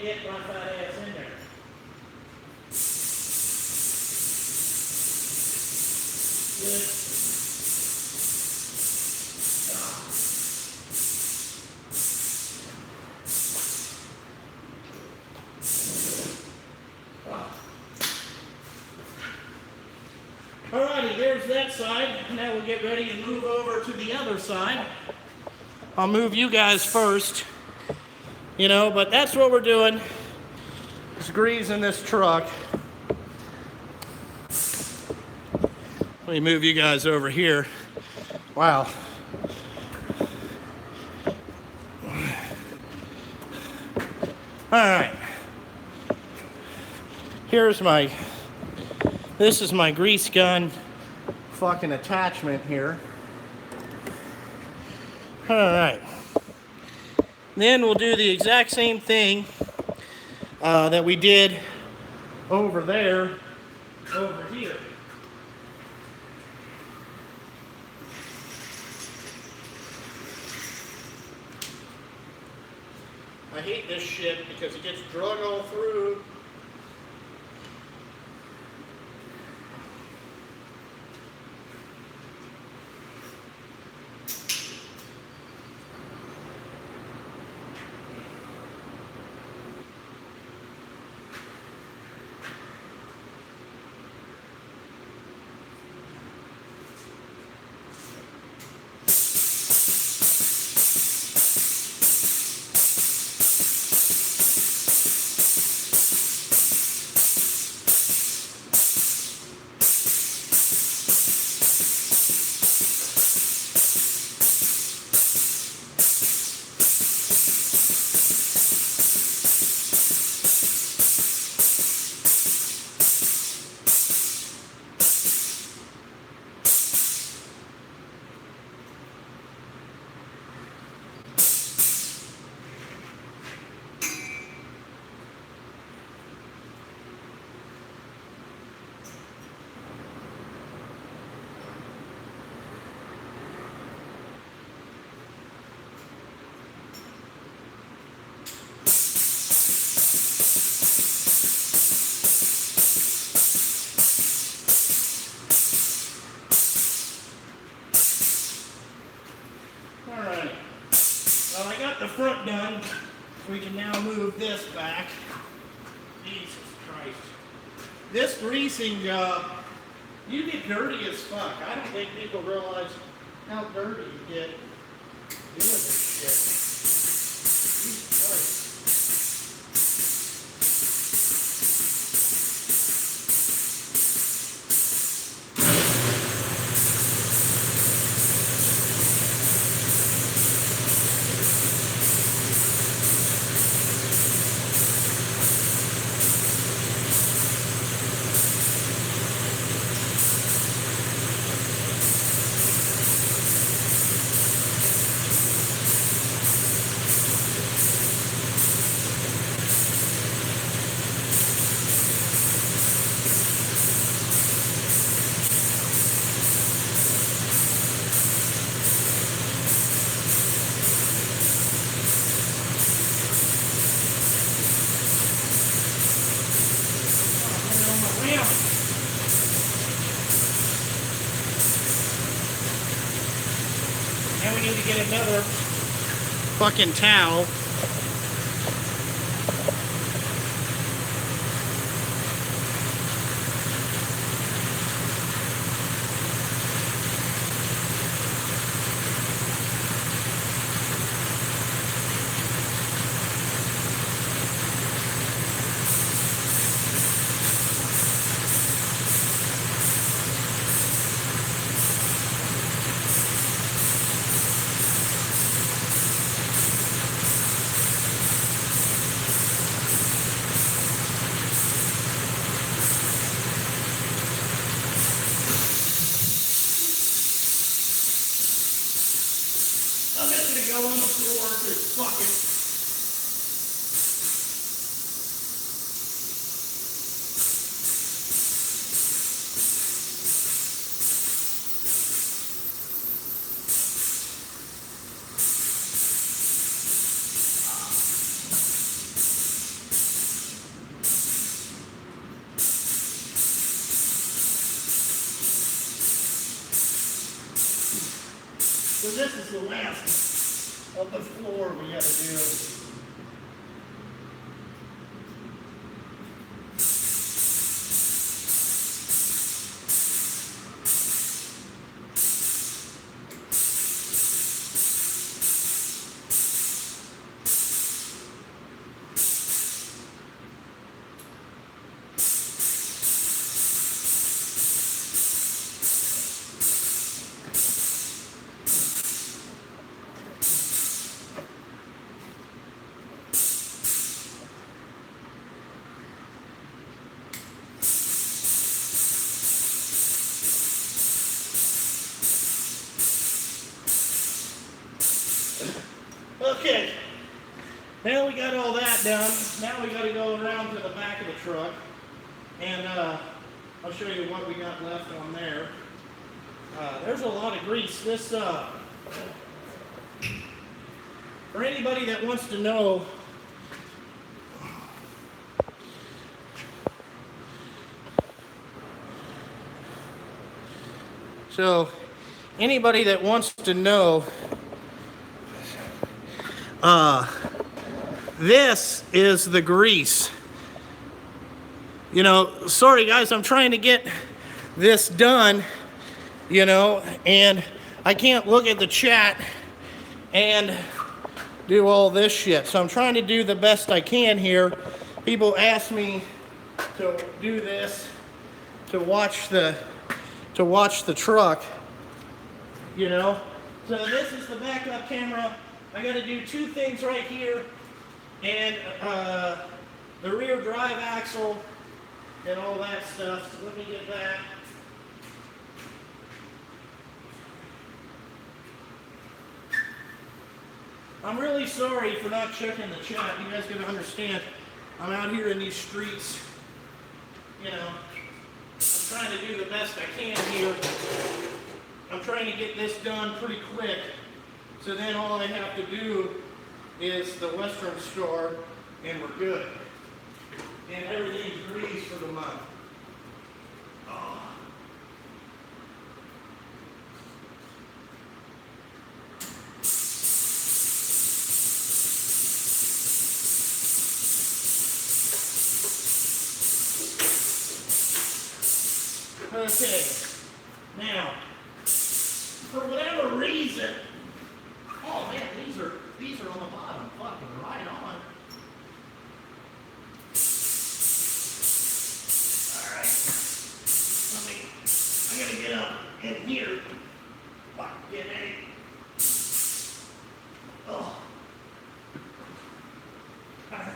can't get my fat ass in there. Good. Alrighty, there's that side. Now we'll get ready and move over to the other side. I'll move you guys first, you know, but that's what we're doing, is greasing this truck. Let me move you guys over here. Wow. Alright. This is my grease gun fucking attachment here. Alright. Then we'll do the exact same thing that we did over there, over here. I hate this shit because it gets drug all through. Front done, we can now move this back. Jesus Christ. This greasing job, you get dirty as fuck. I don't think people realize how dirty you get doing this shit. Jesus Christ. And we need to get another fucking towel. I'm just going to go on the floor because fuck it. So this is the last of the floor we got to do. Okay, now we got all that done. Now we got to go around to the back of the truck, and I'll show you what we got left on there. There's a lot of grease. This, for anybody that wants to know, so anybody that wants to know, this is the grease. You know, sorry guys, I'm trying to get this done, you know, and I can't look at the chat and do all this shit. So I'm trying to do the best I can here. People ask me to do this, to watch the truck, you know. So this is the backup camera. I got to do two things right here, and the rear drive axle and all that stuff. So let me get that. I'm really sorry for not checking the chat. You guys gotta understand, I'm out here in these streets, you know, I'm trying to do the best I can here. I'm trying to get this done pretty quick. So then all I have to do is the Western Star, and we're good. And everything's greased for the month. Oh. Okay, now, for whatever reason, oh man, these are on the bottom, fucking right on. All right, I gotta get up in here. Fuck, get in. Oh. All right.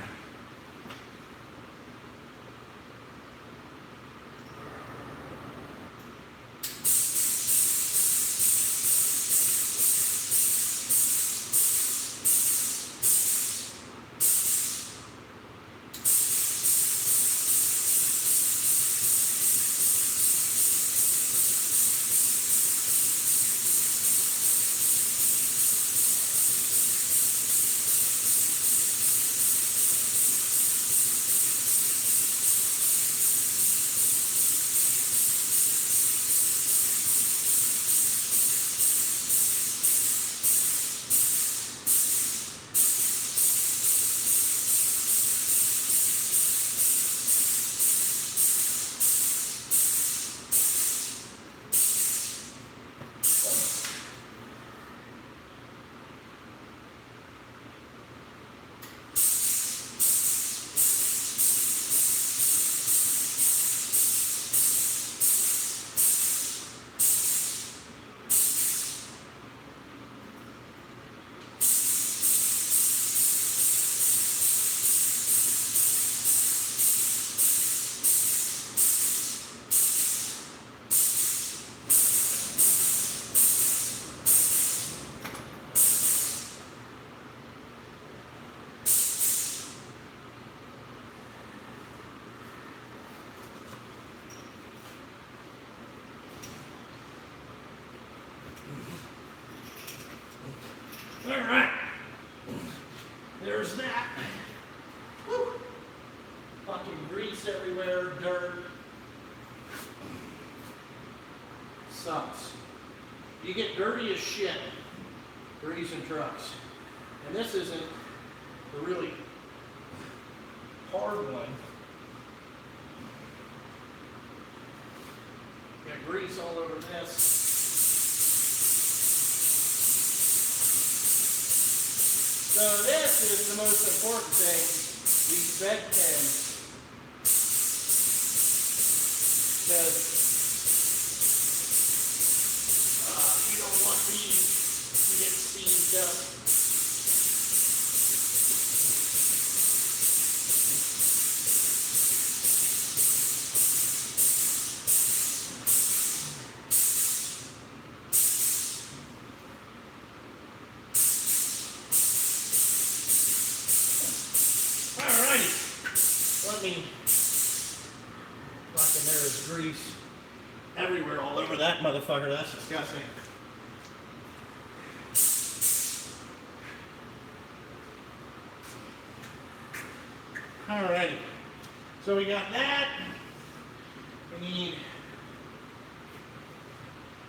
All right, there's that. Woo. Fucking grease everywhere, dirt. Sucks. You get dirty as shit. greasing trucks. And this isn't the really hard one. Got grease all over this. So this is the most important thing, these bed pins. Because you don't want these to get seized up. Alrighty, let me, fucking there is grease everywhere all over that motherfucker, that's disgusting. Alrighty, so we got that. We need,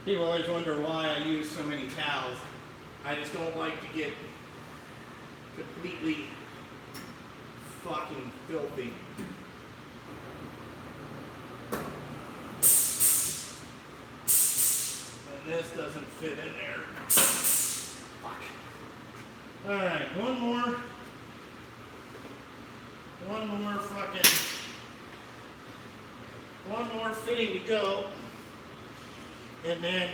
people always wonder why I use so many towels. I just don't like to get completely fucking filthy. And this doesn't fit in there. Fuck. Alright, one more fitting to go. And then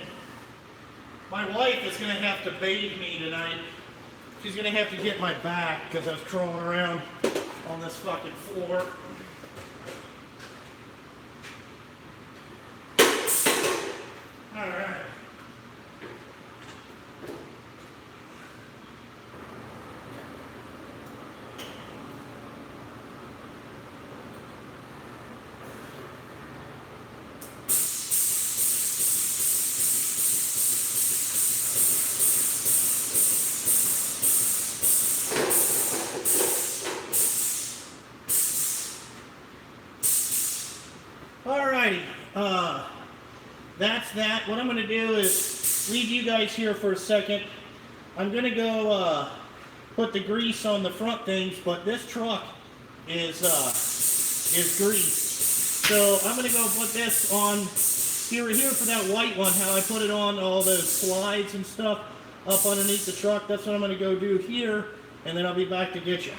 my wife is going to have to bathe me tonight. She's going to have to get my back because I was crawling around on this fucking floor. Alright. Alrighty, that's that. What I'm going to do is leave you guys here for a second. I'm going to go put the grease on the front things, but this truck is greased. So I'm going to go put this on here for that white one, how I put it on all those slides and stuff up underneath the truck. That's what I'm going to go do here, and then I'll be back to get you.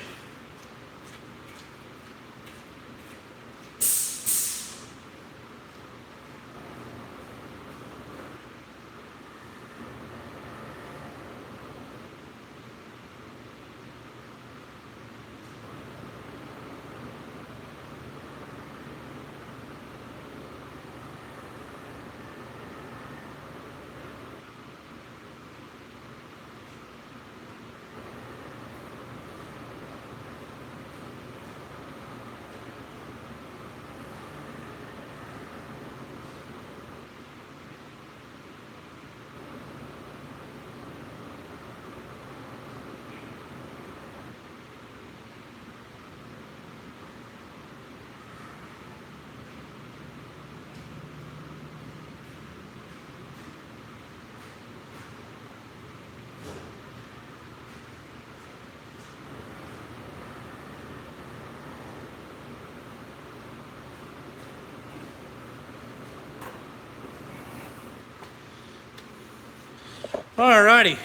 Alrighty.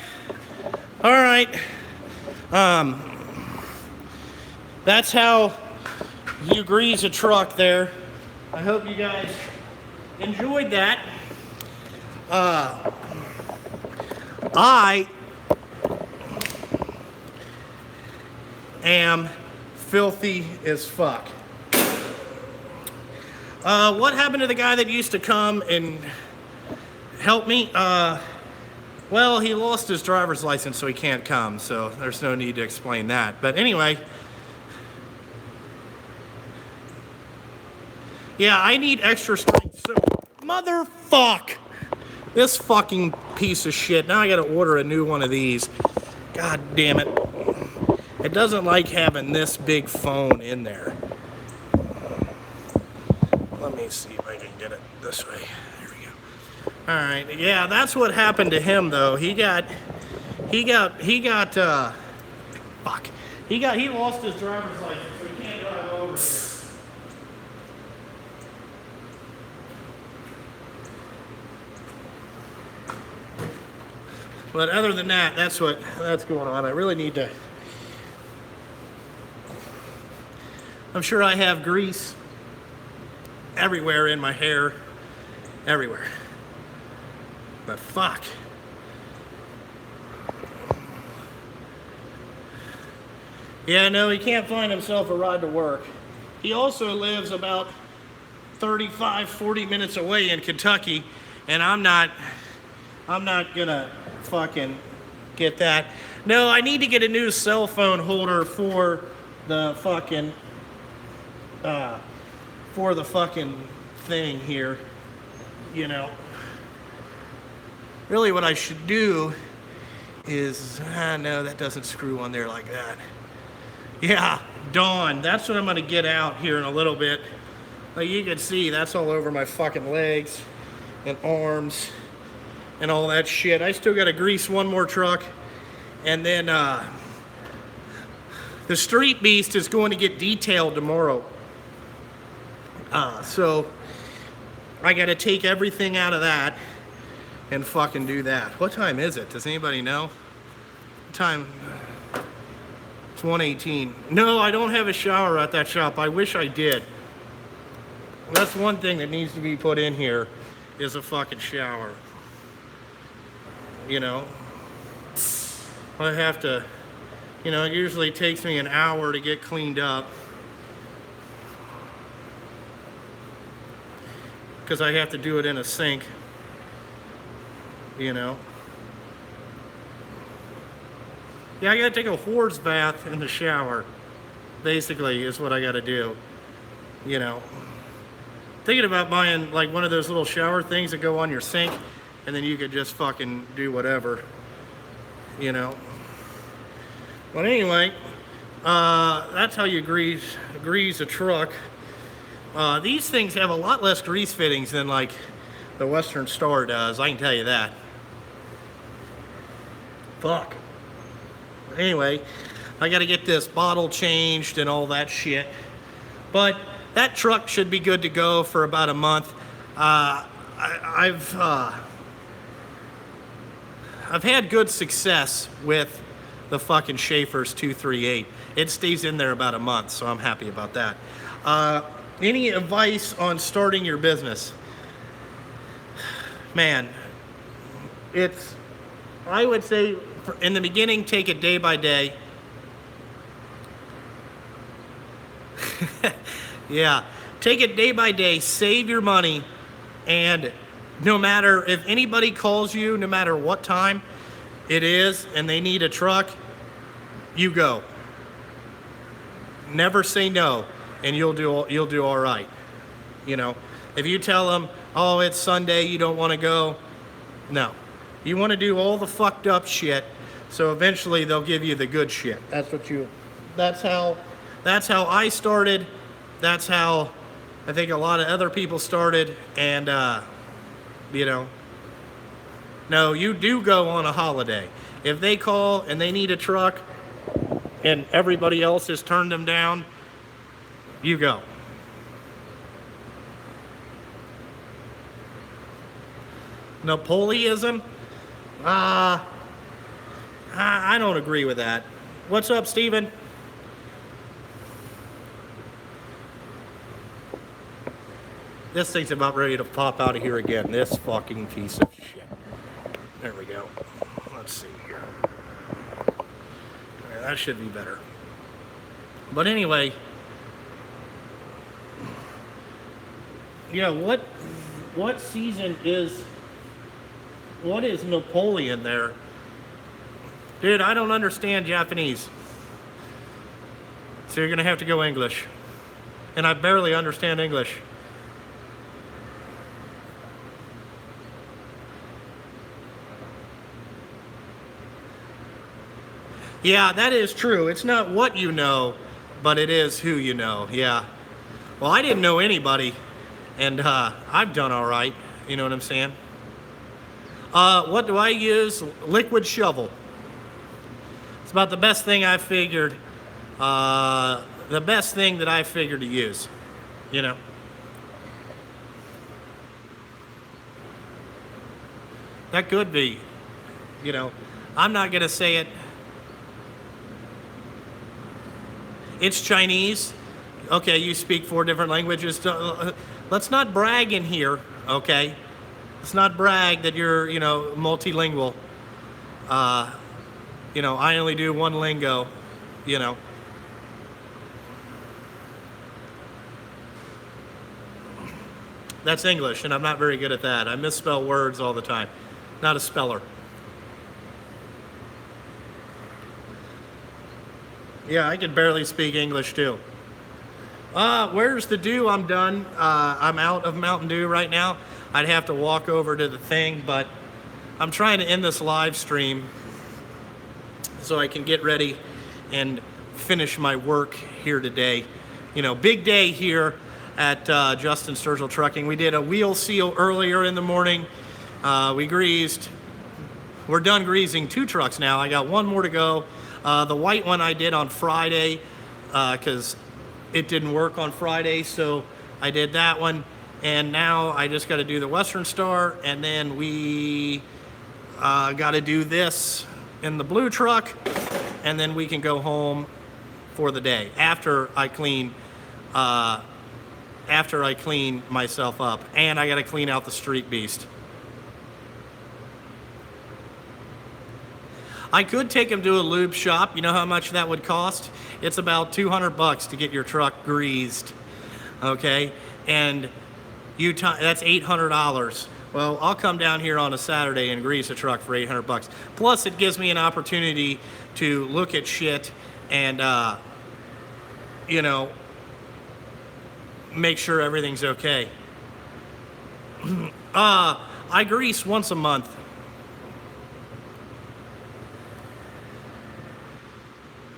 Alright. That's how you grease a truck there. I hope you guys enjoyed that. I am filthy as fuck. What happened to the guy that used to come and help me? Well, he lost his driver's license, so he can't come, so there's no need to explain that. But anyway, yeah, I need extra strength. So, motherfuck! This fucking piece of shit. Now I gotta order a new one of these. God damn it. It doesn't like having this big phone in there. Let me see if I can get it this way. There we go. Alright, yeah, that's what happened to him though. He fuck. He lost his driver's license, so he can't drive over here. But other than that, that's going on. I really need to. I'm sure I have grease everywhere in my hair, everywhere. But fuck. Yeah, no, he can't find himself a ride to work. He also lives about 35, 40 minutes away in Kentucky, and I'm not gonna fucking get that. No, I need to get a new cell phone holder for the fucking thing here, you know. Really what I should do is, no, that doesn't screw on there like that. Yeah, Dawn, that's what I'm gonna get out here in a little bit. Like you can see, that's all over my fucking legs and arms and all that shit. I still gotta grease one more truck, and then the Street Beast is going to get detailed tomorrow. So I gotta take everything out of that and fucking do that. What time is it? Does anybody know? What time? It's 1:18. No, I don't have a shower at that shop. I wish I did. That's one thing that needs to be put in here, is a fucking shower. You know? I have to, you know, it usually takes me an hour to get cleaned up, because I have to do it in a sink, you know. Yeah, I gotta take a horse bath in the shower, basically, is what I gotta do, you know. Thinking about buying like one of those little shower things that go on your sink, and then you could just fucking do whatever, you know. But anyway, that's how you grease a truck. These things have a lot less grease fittings than like the Western Star does, I can tell you that. Fuck. Anyway, I gotta get this bottle changed and all that shit. But that truck should be good to go for about a month. I've had good success with the fucking Schaefer's 238. It stays in there about a month, so I'm happy about that. Any advice on starting your business? Man, I would say in the beginning, take it day by day. Yeah, take it day by day, save your money, and no matter if anybody calls you, no matter what time it is, and they need a truck, you go. Never say no, and you'll do all right. You know, if you tell them, oh, it's Sunday, you don't want to go, no. You want to do all the fucked up shit, so eventually they'll give you the good shit. That's how I started. That's how I think a lot of other people started, and you know, no, you do go on a holiday. If they call and they need a truck and everybody else has turned them down, you go. Napoleonism? I don't agree with that. What's up, Steven? This thing's about ready to pop out of here again. This fucking piece of shit. There we go. Let's see here. Okay, that should be better. But anyway, you know, what season is, what is Napoleon there? Dude, I don't understand Japanese. So you're gonna have to go English. And I barely understand English. Yeah, that is true. It's not what you know, but it is who you know. Yeah. Well, I didn't know anybody, and I've done all right. You know what I'm saying? What do I use? Liquid shovel. about the best thing I figured, the best thing that I figured to use, you know. That could be, you know, I'm not going to say it. It's Chinese. Okay, you speak 4 different languages. Let's not brag in here, okay? Let's not brag that you're, you know, multilingual. You know, I only do one lingo, you know. That's English, and I'm not very good at that. I misspell words all the time. Not a speller. Yeah, I can barely speak English too. Where's the dew? I'm done. I'm out of Mountain Dew right now. I'd have to walk over to the thing, but I'm trying to end this live stream so I can get ready and finish my work here today. You know, big day here at Justin Sturgill Trucking. We did a wheel seal earlier in the morning. We greased. We're done greasing 2 trucks now. I got 1 more to go. The white one I did on Friday because it didn't work on Friday, so I did that one. And now I just got to do the Western Star, and then we got to do this in the blue truck, and then we can go home for the day after I clean myself up, and I got to clean out the Street Beast. I could take him to a lube shop. You know how much that would cost? It's about $200 to get your truck greased, okay? And that's $800. Well, I'll come down here on a Saturday and grease a truck for $800. Plus, it gives me an opportunity to look at shit and, you know, make sure everything's okay. I grease once a month.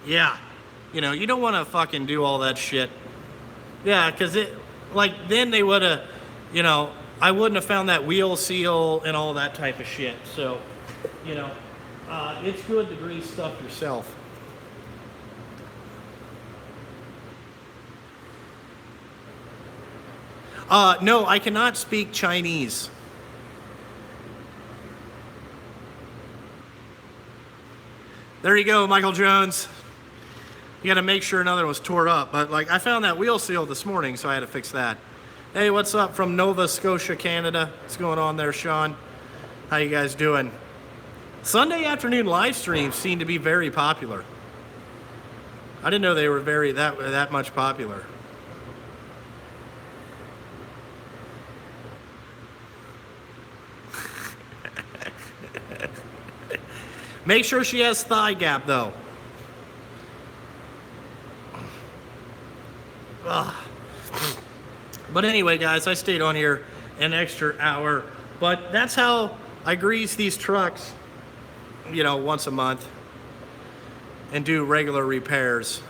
Yeah, you know, you don't want to fucking do all that shit. Yeah, because then they would have, you know, I wouldn't have found that wheel seal and all that type of shit. So, you know, it's good to grease stuff yourself. No, I cannot speak Chinese. There you go, Michael Jones. You got to make sure another was tore up. But, like, I found that wheel seal this morning, so I had to fix that. Hey, what's up from Nova Scotia, Canada? What's going on there, Sean? How you guys doing? Sunday afternoon live streams seem to be very popular. I didn't know they were that much popular. Make sure she has thigh gap, though. Ugh. But anyway, guys, I stayed on here an extra hour. But that's how I grease these trucks, you know, once a month and do regular repairs.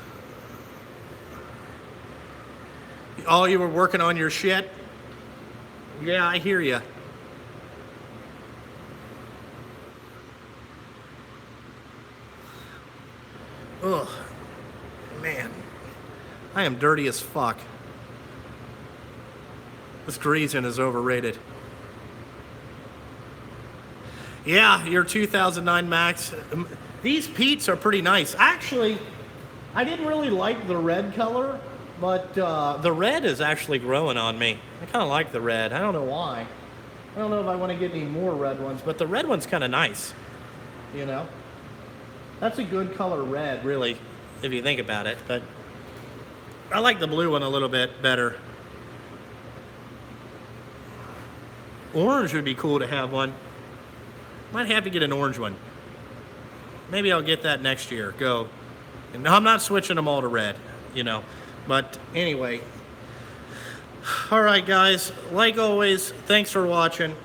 Oh, you were working on your shit? Yeah, I hear you. Ugh, man, I am dirty as fuck. This greasing is overrated. Yeah, your 2009 Max. These Pete's are pretty nice. Actually, I didn't really like the red color, but the red is actually growing on me. I kind of like the red. I don't know why. I don't know if I want to get any more red ones, but the red one's kind of nice, you know? That's a good color red, really, if you think about it. But I like the blue one a little bit better. Orange would be cool to have one. Might have to get an orange one. Maybe I'll get that next year. Go. And I'm not switching them all to red, you know. But anyway. All right, guys. Like always, thanks for watching.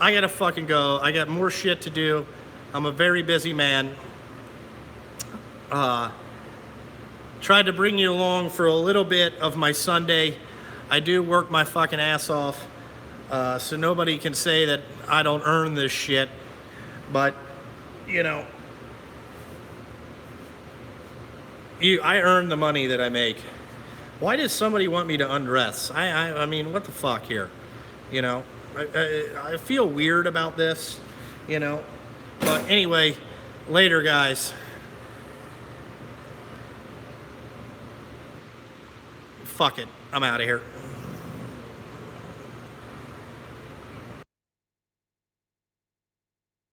I gotta fucking go. I got more shit to do. I'm a very busy man. Tried to bring you along for a little bit of my Sunday. I do work my fucking ass off, so nobody can say that I don't earn this shit. But, you know, I earn the money that I make. Why does somebody want me to undress? I mean, what the fuck here? You know, I feel weird about this, you know. But anyway, later, guys. Fuck it. I'm out of here.